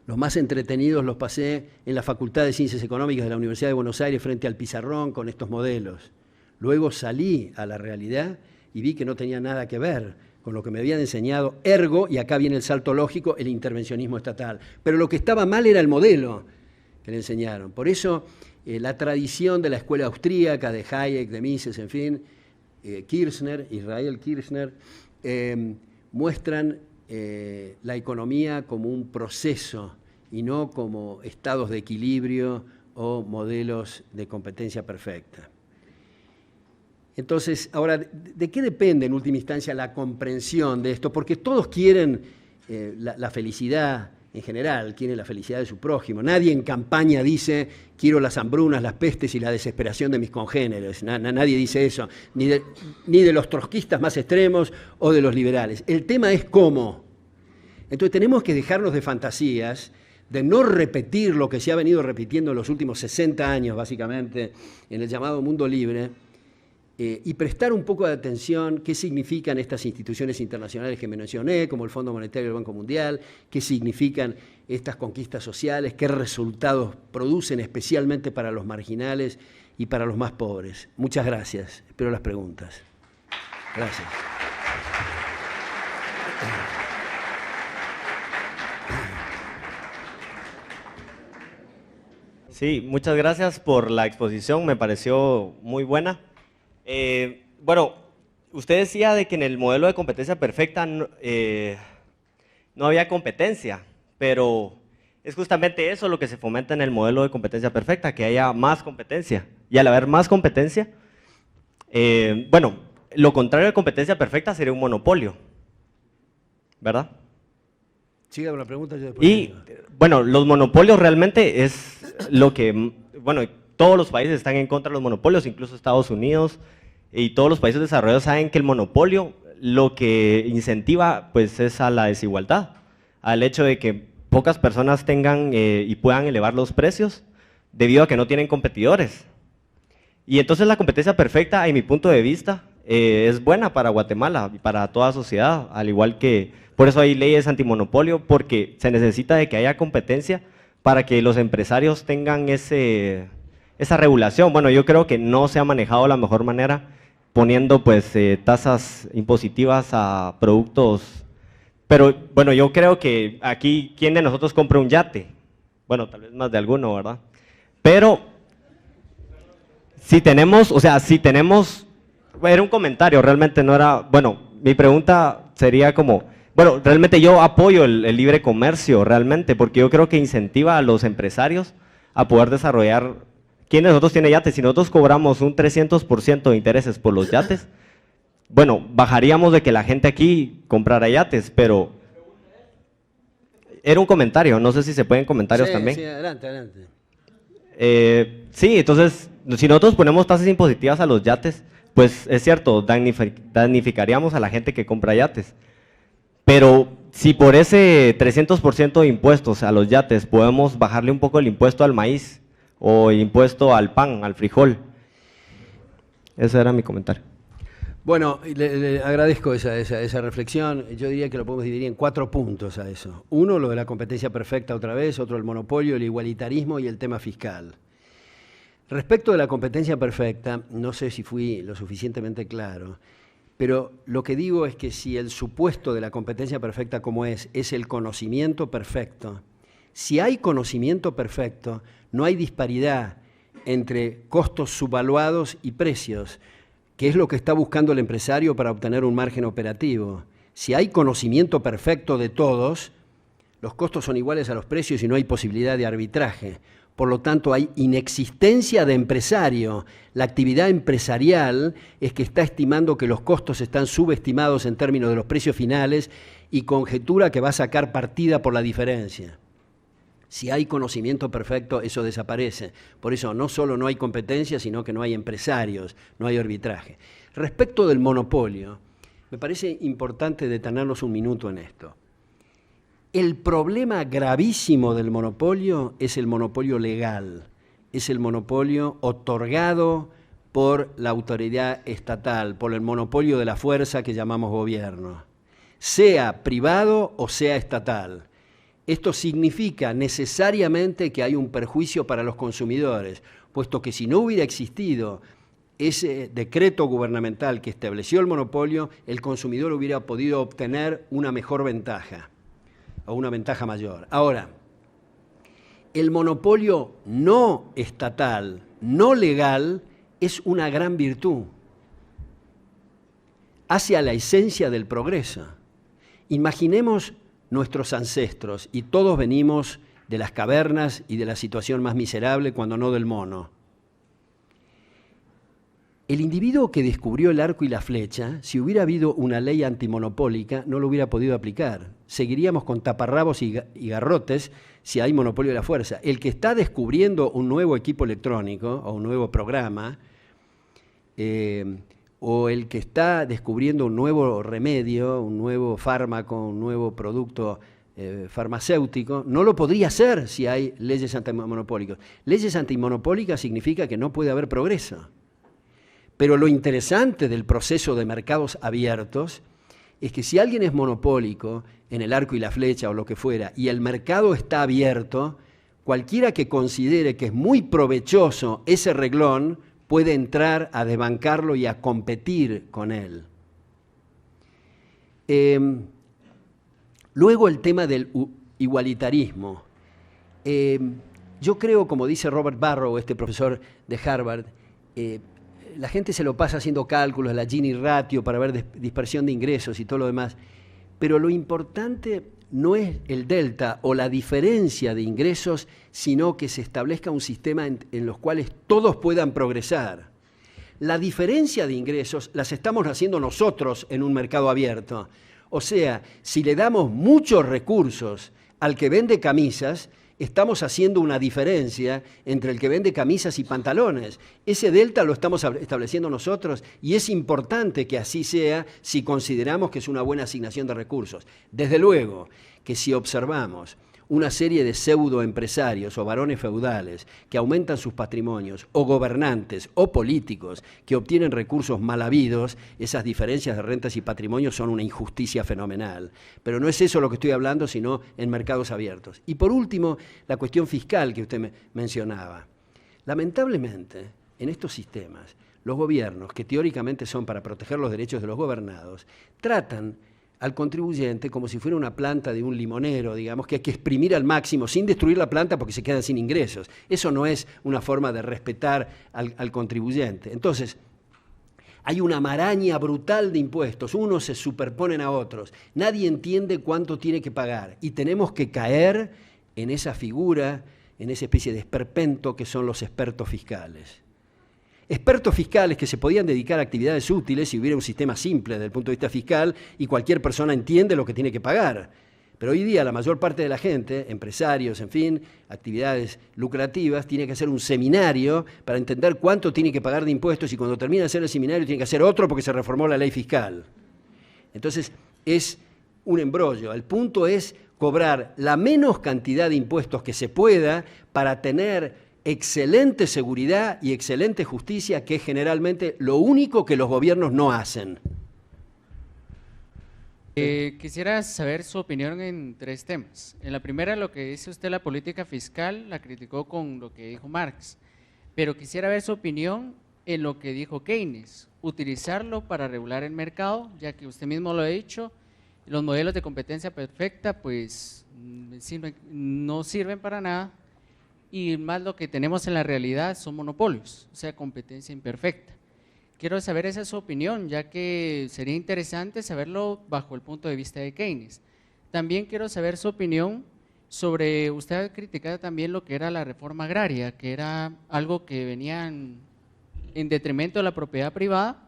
los más entretenidos los pasé en la Facultad de Ciencias Económicas de la Universidad de Buenos Aires frente al pizarrón con estos modelos. Luego salí a la realidad y vi que no tenía nada que ver con lo que me habían enseñado, ergo, y acá viene el salto lógico, el intervencionismo estatal. Pero lo que estaba mal era el modelo que le enseñaron. Por eso la tradición de la escuela austríaca, de Hayek, de Mises, en fin, Kirchner, Israel Kirchner, muestran la economía como un proceso y no como estados de equilibrio o modelos de competencia perfecta. Entonces, ahora, ¿de qué depende en última instancia la comprensión de esto? Porque todos quieren la felicidad en general, quieren la felicidad de su prójimo. Nadie en campaña dice, quiero las hambrunas, las pestes y la desesperación de mis congéneres. Nadie dice eso, ni de los trotskistas más extremos o de los liberales. El tema es cómo. Entonces tenemos que dejarnos de fantasías, de no repetir lo que se ha venido repitiendo en los últimos 60 años, básicamente, en el llamado mundo libre, y prestar un poco de atención qué significan estas instituciones internacionales que mencioné, como el Fondo Monetario y el Banco Mundial, qué significan estas conquistas sociales, qué resultados producen especialmente para los marginales y para los más pobres. Muchas gracias. Espero las preguntas. Gracias. Sí, muchas gracias por la exposición, me pareció muy buena. Bueno, usted decía de que en el modelo de competencia perfecta no había competencia, pero es justamente eso lo que se fomenta en el modelo de competencia perfecta, que haya más competencia. Y al haber más competencia, bueno, lo contrario de competencia perfecta sería un monopolio, ¿verdad? Siga con la pregunta. Yo después y bueno, los monopolios realmente es lo que, bueno, todos los países están en contra de los monopolios, incluso Estados Unidos y todos los países desarrollados saben que el monopolio lo que incentiva pues es a la desigualdad, al hecho de que pocas personas tengan y puedan elevar los precios debido a que no tienen competidores. Y entonces la competencia perfecta, en mi punto de vista, es buena para Guatemala y para toda sociedad, al igual que, por eso hay leyes antimonopolio, porque se necesita de que haya competencia para que los empresarios tengan esa regulación. Bueno, yo creo que no se ha manejado de la mejor manera poniendo pues tasas impositivas a productos, pero bueno, yo creo que aquí, ¿quién de nosotros compra un yate? Bueno, tal vez más de alguno, ¿verdad? Pero si tenemos, o sea, si tenemos, era un comentario, realmente no era, bueno, mi pregunta sería como, bueno, realmente yo apoyo el libre comercio, realmente, porque yo creo que incentiva a los empresarios a poder desarrollar. ¿Quién de nosotros tiene yates? Si nosotros cobramos un 300% de intereses por los yates, bueno, bajaríamos de que la gente aquí comprara yates, pero era un comentario, no sé si se pueden comentarios también. Sí, adelante, adelante. Sí, entonces, si nosotros ponemos tasas impositivas a los yates, pues es cierto, damnificaríamos a la gente que compra yates. Pero si por ese 300% de impuestos a los yates podemos bajarle un poco el impuesto al maíz o el impuesto al pan, al frijol. Ese era mi comentario. Bueno, le agradezco esa reflexión. Yo diría que lo podemos dividir en 4 puntos a eso. Uno, lo de la competencia perfecta otra vez, otro, el monopolio, el igualitarismo y el tema fiscal. Respecto de la competencia perfecta, no sé si fui lo suficientemente claro, Pero lo que digo es que si el supuesto de la competencia perfecta como es el conocimiento perfecto, si hay conocimiento perfecto, no hay disparidad entre costos subvaluados y precios, que es lo que está buscando el empresario para obtener un margen operativo. Si hay conocimiento perfecto de todos, los costos son iguales a los precios y no hay posibilidad de arbitraje. Por lo tanto, hay inexistencia de empresario. La actividad empresarial es que está estimando que los costos están subestimados en términos de los precios finales y conjetura que va a sacar partida por la diferencia. Si hay conocimiento perfecto, eso desaparece. Por eso no solo no hay competencia, sino que no hay empresarios, no hay arbitraje. Respecto del monopolio, me parece importante detenernos un minuto en esto. El problema gravísimo del monopolio es el monopolio legal, es el monopolio otorgado por la autoridad estatal, por el monopolio de la fuerza que llamamos gobierno, sea privado o sea estatal. Esto significa necesariamente que hay un perjuicio para los consumidores, puesto que si no hubiera existido ese decreto gubernamental que estableció el monopolio, el consumidor hubiera podido obtener una mejor ventaja o una ventaja mayor. Ahora, el monopolio no estatal, no legal, es una gran virtud. Hace a la esencia del progreso. Imaginemos nuestros ancestros, y todos venimos de las cavernas y de la situación más miserable, cuando no del mono. El individuo que descubrió el arco y la flecha, si hubiera habido una ley antimonopólica, no lo hubiera podido aplicar. Seguiríamos con taparrabos y garrotes si hay monopolio de la fuerza. El que está descubriendo un nuevo equipo electrónico o un nuevo programa, o el que está descubriendo un nuevo remedio, un nuevo fármaco, un nuevo producto farmacéutico, no lo podría hacer si hay leyes antimonopólicas. Leyes antimonopólicas significa que no puede haber progreso. Pero lo interesante del proceso de mercados abiertos es que si alguien es monopólico en el arco y la flecha o lo que fuera, y el mercado está abierto, cualquiera que considere que es muy provechoso ese reglón puede entrar a desbancarlo y a competir con él. Luego el tema del igualitarismo. Yo creo, como dice Robert Barrow, este profesor de Harvard, la gente se lo pasa haciendo cálculos, la Gini ratio para ver dispersión de ingresos y todo lo demás, pero lo importante no es el delta o la diferencia de ingresos, sino que se establezca un sistema en los cuales todos puedan progresar. La diferencia de ingresos las estamos haciendo nosotros en un mercado abierto. O sea, si le damos muchos recursos al que vende camisas, estamos haciendo una diferencia entre el que vende camisas y pantalones. Ese delta lo estamos estableciendo nosotros y es importante que así sea si consideramos que es una buena asignación de recursos. Desde luego que si observamos una serie de pseudoempresarios o varones feudales que aumentan sus patrimonios, o gobernantes o políticos que obtienen recursos mal habidos, esas diferencias de rentas y patrimonios son una injusticia fenomenal. Pero no es eso lo que estoy hablando, sino en mercados abiertos. Y por último, la cuestión fiscal que usted mencionaba. Lamentablemente, en estos sistemas, los gobiernos, que teóricamente son para proteger los derechos de los gobernados, tratan al contribuyente como si fuera una planta de un limonero, digamos, que hay que exprimir al máximo sin destruir la planta porque se quedan sin ingresos. Eso no es una forma de respetar al contribuyente. Entonces, hay una maraña brutal de impuestos, unos se superponen a otros, nadie entiende cuánto tiene que pagar y tenemos que caer en esa figura, en esa especie de esperpento que son los expertos fiscales. Expertos fiscales que se podían dedicar a actividades útiles si hubiera un sistema simple desde el punto de vista fiscal y cualquier persona entiende lo que tiene que pagar. Pero hoy día la mayor parte de la gente, empresarios, en fin, actividades lucrativas, tiene que hacer un seminario para entender cuánto tiene que pagar de impuestos y cuando termina de hacer el seminario tiene que hacer otro porque se reformó la ley fiscal. Entonces es un embrollo. El punto es cobrar la menos cantidad de impuestos que se pueda para tener excelente seguridad y excelente justicia, que es generalmente lo único que los gobiernos no hacen. Quisiera saber su opinión en 3 temas. En la primera, lo que dice usted, la política fiscal, la criticó con lo que dijo Marx, pero quisiera ver su opinión en lo que dijo Keynes, utilizarlo para regular el mercado, ya que usted mismo lo ha dicho, los modelos de competencia perfecta pues no sirven para nada, y más lo que tenemos en la realidad son monopolios, o sea, competencia imperfecta. Quiero saber esa es su opinión, ya que sería interesante saberlo bajo el punto de vista de Keynes. También quiero saber su opinión sobre, usted ha criticado también lo que era la reforma agraria, que era algo que venía en detrimento de la propiedad privada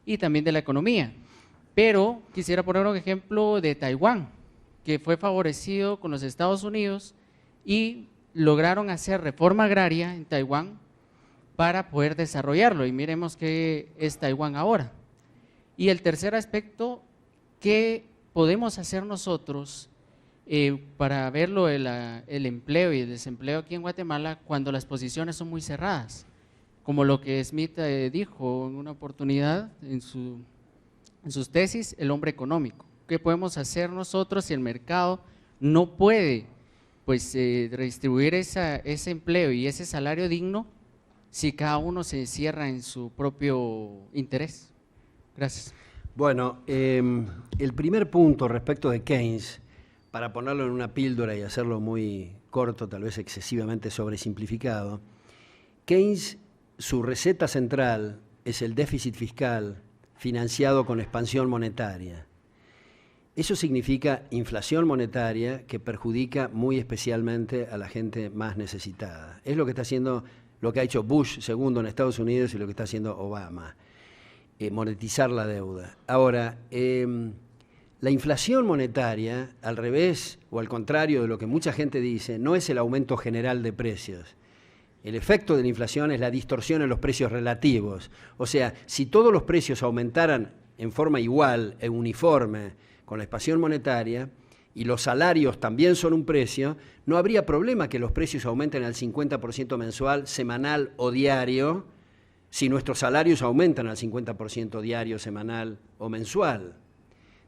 y también de la economía. Pero quisiera poner un ejemplo de Taiwán, que fue favorecido con los Estados Unidos y lograron hacer reforma agraria en Taiwán para poder desarrollarlo. Y miremos qué es Taiwán ahora. Y el tercer aspecto, ¿qué podemos hacer nosotros para verlo el empleo y el desempleo aquí en Guatemala cuando las posiciones son muy cerradas? Como lo que Smith dijo en una oportunidad en sus tesis, el hombre económico. ¿Qué podemos hacer nosotros si el mercado no puede pues, redistribuir ese empleo y ese salario digno si cada uno se cierra en su propio interés? Gracias. Bueno, el primer punto respecto de Keynes, para ponerlo en una píldora y hacerlo muy corto, tal vez excesivamente sobresimplificado, Keynes, su receta central es el déficit fiscal financiado con expansión monetaria. Eso significa inflación monetaria que perjudica muy especialmente a la gente más necesitada. Es lo que está haciendo, lo que ha hecho Bush segundo en Estados Unidos y lo que está haciendo Obama, monetizar la deuda. Ahora, la inflación monetaria, al revés o al contrario de lo que mucha gente dice, no es el aumento general de precios. El efecto de la inflación es la distorsión en los precios relativos. O sea, si todos los precios aumentaran en forma igual e uniforme con la expansión monetaria y los salarios también son un precio, no habría problema que los precios aumenten al 50% mensual, semanal o diario, si nuestros salarios aumentan al 50% diario, semanal o mensual.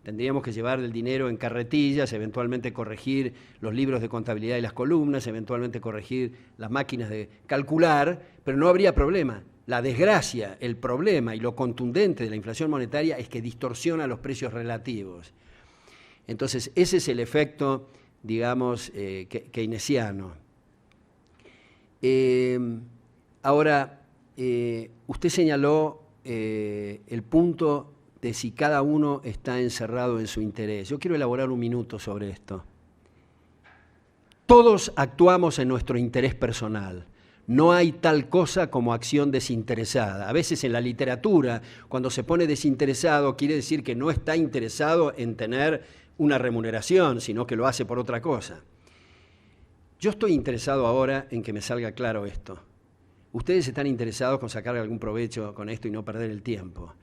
Tendríamos que llevar el dinero en carretillas, eventualmente corregir los libros de contabilidad y las columnas, eventualmente corregir las máquinas de calcular, pero no habría problema. La desgracia, el problema y lo contundente de la inflación monetaria es que distorsiona los precios relativos. Entonces, ese es el efecto, digamos, keynesiano. Ahora, usted señaló el punto de si cada uno está encerrado en su interés. Yo quiero elaborar un minuto sobre esto. Todos actuamos en nuestro interés personal. No hay tal cosa como acción desinteresada. A veces en la literatura, cuando se pone desinteresado, quiere decir que no está interesado en tener una remuneración, sino que lo hace por otra cosa. Yo estoy interesado ahora en que me salga claro esto. Ustedes están interesados con sacar algún provecho con esto y no perder el tiempo.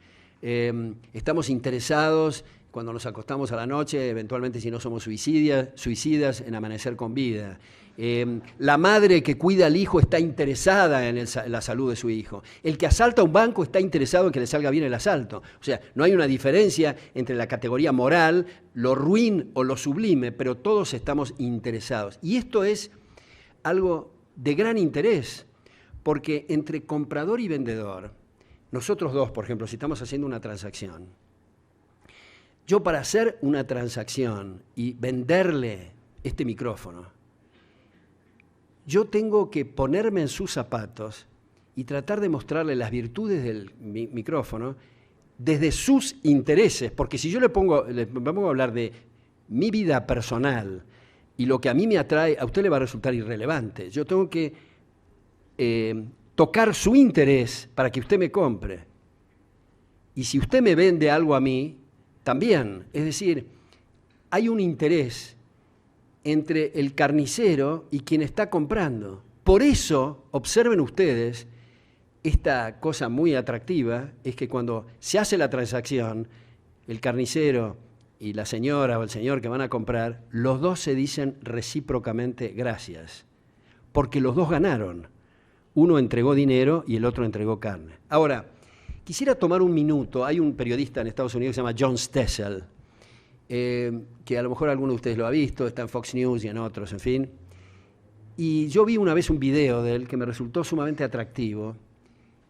Estamos interesados cuando nos acostamos a la noche, eventualmente si no somos suicidas, en amanecer con vida. La madre que cuida al hijo está interesada en la salud de su hijo. El que asalta un banco está interesado en que le salga bien el asalto. O sea, no hay una diferencia entre la categoría moral, lo ruin o lo sublime, pero todos estamos interesados. Y esto es algo de gran interés, porque entre comprador y vendedor, nosotros dos, por ejemplo, si estamos haciendo una transacción, yo para hacer una transacción y venderle este micrófono, yo tengo que ponerme en sus zapatos y tratar de mostrarle las virtudes del micrófono desde sus intereses, porque si yo le pongo a hablar de mi vida personal y lo que a mí me atrae, a usted le va a resultar irrelevante. Yo tengo que tocar su interés para que usted me compre. Y si usted me vende algo a mí, también. Es decir, hay un interés entre el carnicero y quien está comprando. Por eso, observen ustedes, esta cosa muy atractiva es que cuando se hace la transacción, el carnicero y la señora o el señor que van a comprar, los dos se dicen recíprocamente gracias, porque los dos ganaron. Uno entregó dinero y el otro entregó carne. Ahora, quisiera tomar un minuto. Hay un periodista en Estados Unidos que se llama John Stessel, que a lo mejor alguno de ustedes lo ha visto, está en Fox News y en otros, en fin. Y yo vi una vez un video de él que me resultó sumamente atractivo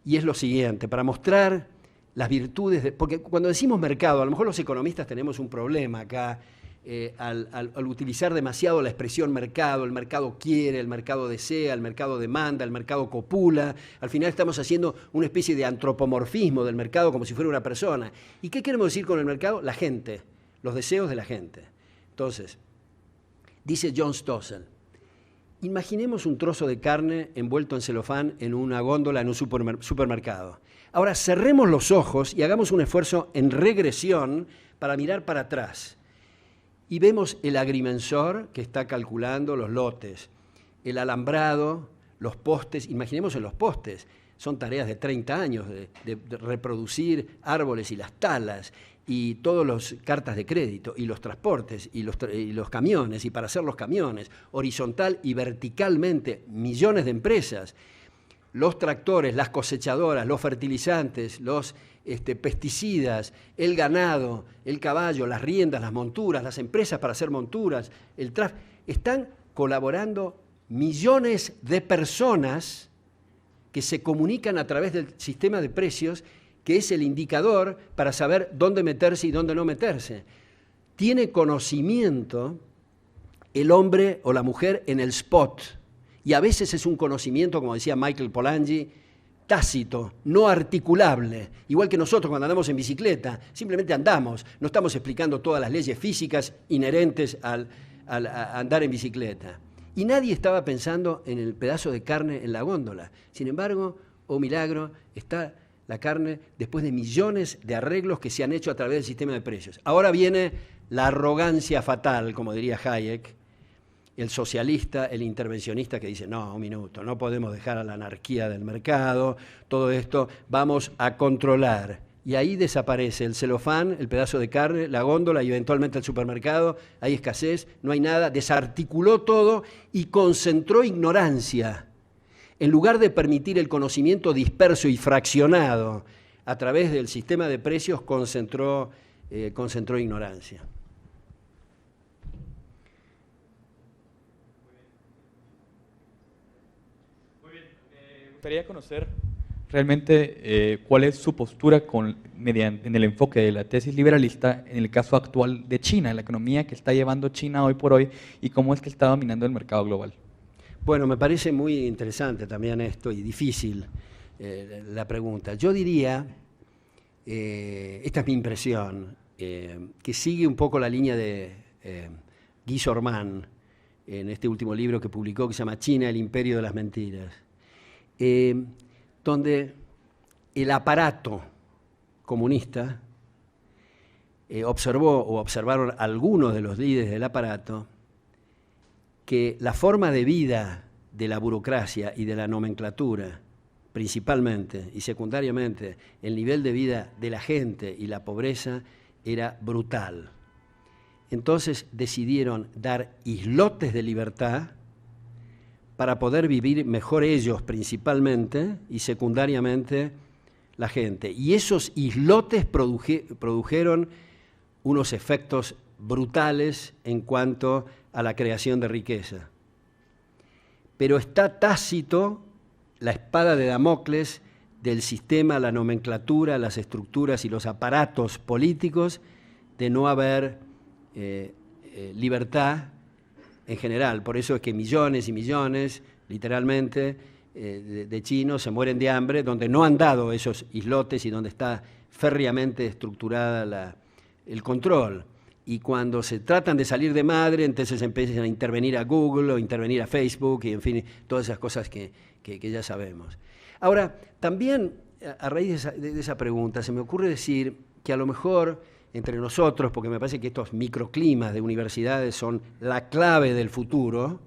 y es lo siguiente, para mostrar las virtudes, porque cuando decimos mercado, a lo mejor los economistas tenemos un problema acá, al utilizar demasiado la expresión mercado, el mercado quiere, el mercado desea, el mercado demanda, el mercado copula, al final estamos haciendo una especie de antropomorfismo del mercado como si fuera una persona. ¿Y qué queremos decir con el mercado? La gente, los deseos de la gente. Entonces, dice John Stossel, imaginemos un trozo de carne envuelto en celofán en una góndola en un supermercado. Ahora cerremos los ojos y hagamos un esfuerzo en regresión para mirar para atrás. Y vemos el agrimensor que está calculando los lotes, el alambrado, los postes, imaginemos en los postes, son tareas de 30 años de reproducir árboles y las talas, y todas las cartas de crédito, y los transportes, y los camiones, y para hacer los camiones, horizontal y verticalmente, millones de empresas, los tractores, las cosechadoras, los fertilizantes, los pesticidas, el ganado, el caballo, las riendas, las monturas, las empresas para hacer monturas, el tráfico, están colaborando millones de personas que se comunican a través del sistema de precios, que es el indicador para saber dónde meterse y dónde no meterse. Tiene conocimiento el hombre o la mujer en el spot, y a veces es un conocimiento, como decía Michael Polanyi, tácito, no articulable, igual que nosotros cuando andamos en bicicleta, simplemente andamos, no estamos explicando todas las leyes físicas inherentes a andar en bicicleta. Y nadie estaba pensando en el pedazo de carne en la góndola. Sin embargo, oh milagro, está la carne después de millones de arreglos que se han hecho a través del sistema de precios. Ahora viene la arrogancia fatal, como diría Hayek, el socialista, el intervencionista que dice, no, un minuto, no podemos dejar a la anarquía del mercado, todo esto vamos a controlar. Y ahí desaparece el celofán, el pedazo de carne, la góndola y eventualmente el supermercado, hay escasez, no hay nada, desarticuló todo y concentró ignorancia. En lugar de permitir el conocimiento disperso y fraccionado a través del sistema de precios, concentró ignorancia. Me gustaría conocer realmente cuál es su postura en el enfoque de la tesis liberalista en el caso actual de China, la economía que está llevando China hoy por hoy y cómo es que está dominando el mercado global. Bueno, me parece muy interesante también esto y difícil la pregunta. Yo diría, esta es mi impresión, que sigue un poco la línea de Guy Sorman en este último libro que publicó que se llama China, el imperio de las mentiras. Donde el aparato comunista observaron algunos de los líderes del aparato que la forma de vida de la burocracia y de la nomenclatura, principalmente y secundariamente, el nivel de vida de la gente y la pobreza era brutal. Entonces decidieron dar islotes de libertad para poder vivir mejor ellos principalmente y secundariamente la gente. Y esos islotes produjeron unos efectos brutales en cuanto a la creación de riqueza. Pero está tácito la espada de Damocles del sistema, la nomenclatura, las estructuras y los aparatos políticos de no haber libertad en general. Por eso es que millones y millones, literalmente, de chinos se mueren de hambre, donde no han dado esos islotes y donde está férreamente estructurada el control. Y cuando se tratan de salir de madre, entonces empiezan a intervenir a Google o intervenir a Facebook y, en fin, todas esas cosas que ya sabemos. Ahora, también, a raíz de esa pregunta, se me ocurre decir que a lo mejor entre nosotros, porque me parece que estos microclimas de universidades son la clave del futuro,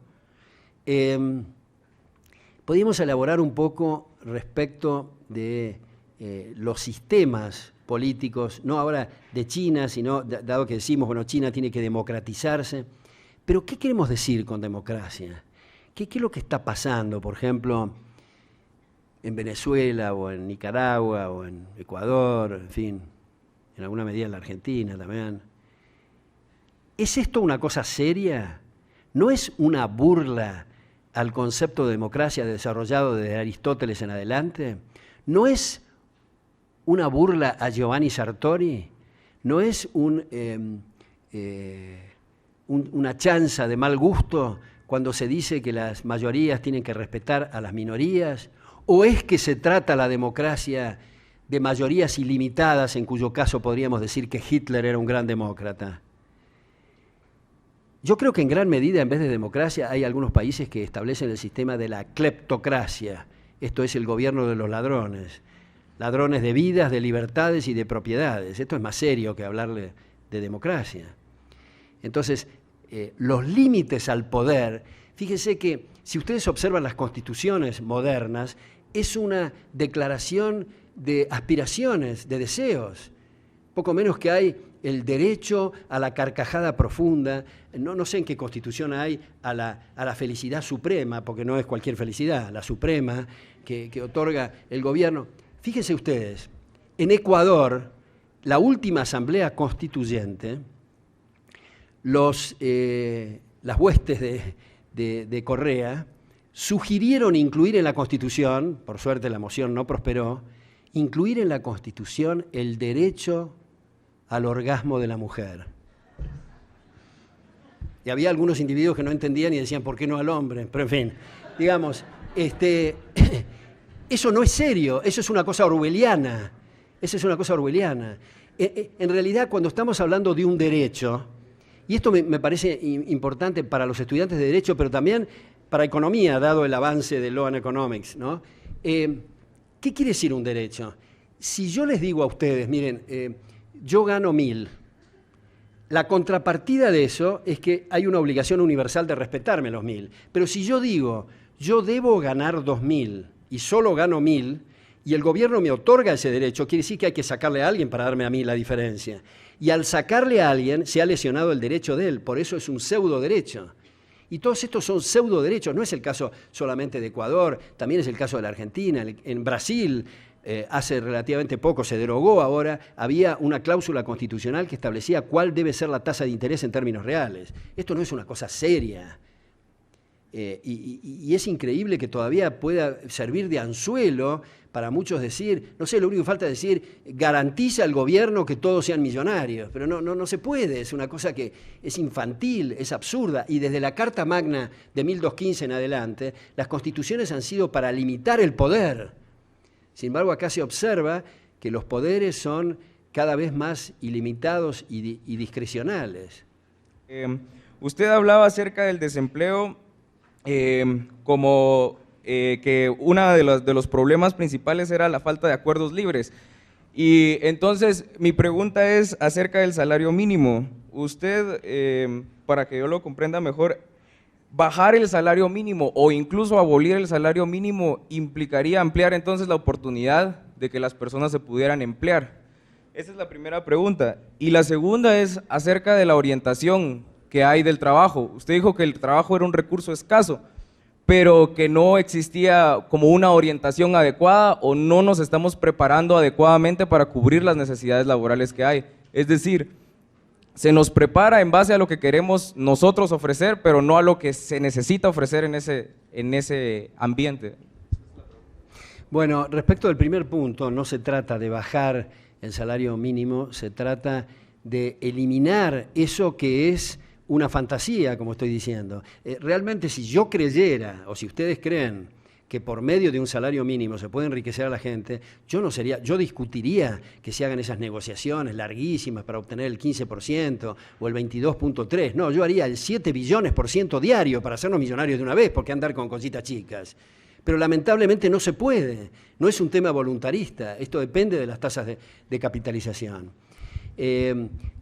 podríamos elaborar un poco respecto de los sistemas políticos, no ahora de China, sino dado que decimos, bueno, China tiene que democratizarse, pero ¿qué queremos decir con democracia? ¿Qué es lo que está pasando, por ejemplo, en Venezuela o en Nicaragua o en Ecuador, en fin, en alguna medida en la Argentina también? ¿Es esto una cosa seria? ¿No es una burla al concepto de democracia desarrollado desde Aristóteles en adelante? ¿No es una burla a Giovanni Sartori? ¿No es una chanza de mal gusto cuando se dice que las mayorías tienen que respetar a las minorías? ¿O es que se trata la democracia de mayorías ilimitadas, en cuyo caso podríamos decir que Hitler era un gran demócrata? Yo creo que en gran medida, en vez de democracia, hay algunos países que establecen el sistema de la cleptocracia. Esto es el gobierno de los ladrones. Ladrones de vidas, de libertades y de propiedades. Esto es más serio que hablarle de democracia. Entonces, los límites al poder, fíjense que si ustedes observan las constituciones modernas, es una declaración de aspiraciones, de deseos. Poco menos que hay el derecho a la carcajada profunda, no sé en qué constitución hay, a la felicidad suprema, porque no es cualquier felicidad, la suprema que otorga el gobierno. Fíjense ustedes, en Ecuador, la última asamblea constituyente, las huestes de Correa sugirieron incluir en la Constitución, por suerte la moción no prosperó, incluir en la Constitución el derecho al orgasmo de la mujer. Y había algunos individuos que no entendían y decían, ¿por qué no al hombre? Pero en fin, digamos, eso no es serio, eso es una cosa orwelliana. Eso es una cosa orwelliana. En realidad, cuando estamos hablando de un derecho, y esto me parece importante para los estudiantes de Derecho, pero también para Economía, dado el avance de Law and Economics, ¿no? ¿Qué quiere decir un derecho? Si yo les digo a ustedes, miren, yo gano 1.000, la contrapartida de eso es que hay una obligación universal de respetarme los 1.000. Pero si yo digo, yo debo ganar 2.000 y solo gano 1.000, y el gobierno me otorga ese derecho, quiere decir que hay que sacarle a alguien para darme a mí la diferencia. Y al sacarle a alguien se ha lesionado el derecho de él, por eso es un pseudo derecho. Y todos estos son pseudo derechos, no es el caso solamente de Ecuador, también es el caso de la Argentina, en Brasil. Hace relativamente poco, se derogó ahora, había una cláusula constitucional que establecía cuál debe ser la tasa de interés en términos reales. Esto no es una cosa seria. Y es increíble que todavía pueda servir de anzuelo para muchos decir, no sé, lo único que falta es decir, garantiza al gobierno que todos sean millonarios, pero no se puede, es una cosa que es infantil, es absurda, y desde la Carta Magna de 1215 en adelante, las constituciones han sido para limitar el poder. Sin embargo, acá se observa que los poderes son cada vez más ilimitados y discrecionales. Usted hablaba acerca del desempleo como que uno de los problemas principales era la falta de acuerdos libres. Y entonces mi pregunta es acerca del salario mínimo. Usted, para que yo lo comprenda mejor, bajar el salario mínimo o incluso abolir el salario mínimo implicaría ampliar entonces la oportunidad de que las personas se pudieran emplear. Esa es la primera pregunta. Y la segunda es acerca de la orientación que hay del trabajo. Usted dijo que el trabajo era un recurso escaso, pero que no existía como una orientación adecuada o no nos estamos preparando adecuadamente para cubrir las necesidades laborales que hay. Es decir, se nos prepara en base a lo que queremos nosotros ofrecer, pero no a lo que se necesita ofrecer en ese ambiente. Bueno, respecto del primer punto, no se trata de bajar el salario mínimo, se trata de eliminar eso que es una fantasía, como estoy diciendo. Realmente, si yo creyera, o si ustedes creen, que por medio de un salario mínimo se puede enriquecer a la gente, yo discutiría que se hagan esas negociaciones larguísimas para obtener el 15% o el 22.3%. No, yo haría el 7 billones% diario para hacernos millonarios de una vez, porque andar con cositas chicas. Pero lamentablemente no se puede, no es un tema voluntarista, esto depende de las tasas de capitalización.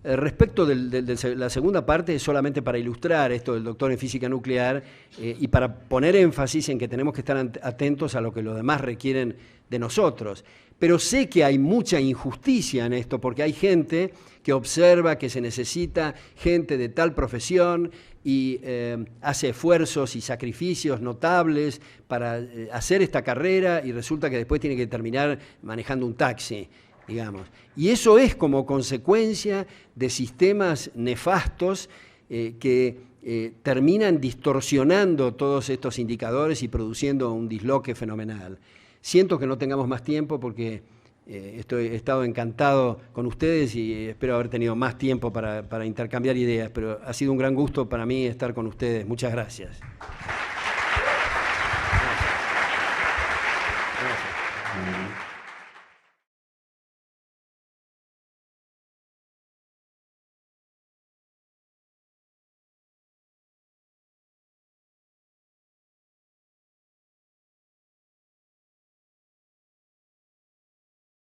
Respecto de la segunda parte, solamente para ilustrar esto del doctor en física nuclear y para poner énfasis en que tenemos que estar atentos a lo que los demás requieren de nosotros. Pero sé que hay mucha injusticia en esto, porque hay gente que observa que se necesita gente de tal profesión y hace esfuerzos y sacrificios notables para hacer esta carrera y resulta que después tiene que terminar manejando un taxi, digamos. Y eso es como consecuencia de sistemas nefastos que terminan distorsionando todos estos indicadores y produciendo un disloque fenomenal. Siento que no tengamos más tiempo porque he estado encantado con ustedes y espero haber tenido más tiempo para intercambiar ideas, pero ha sido un gran gusto para mí estar con ustedes. Muchas gracias.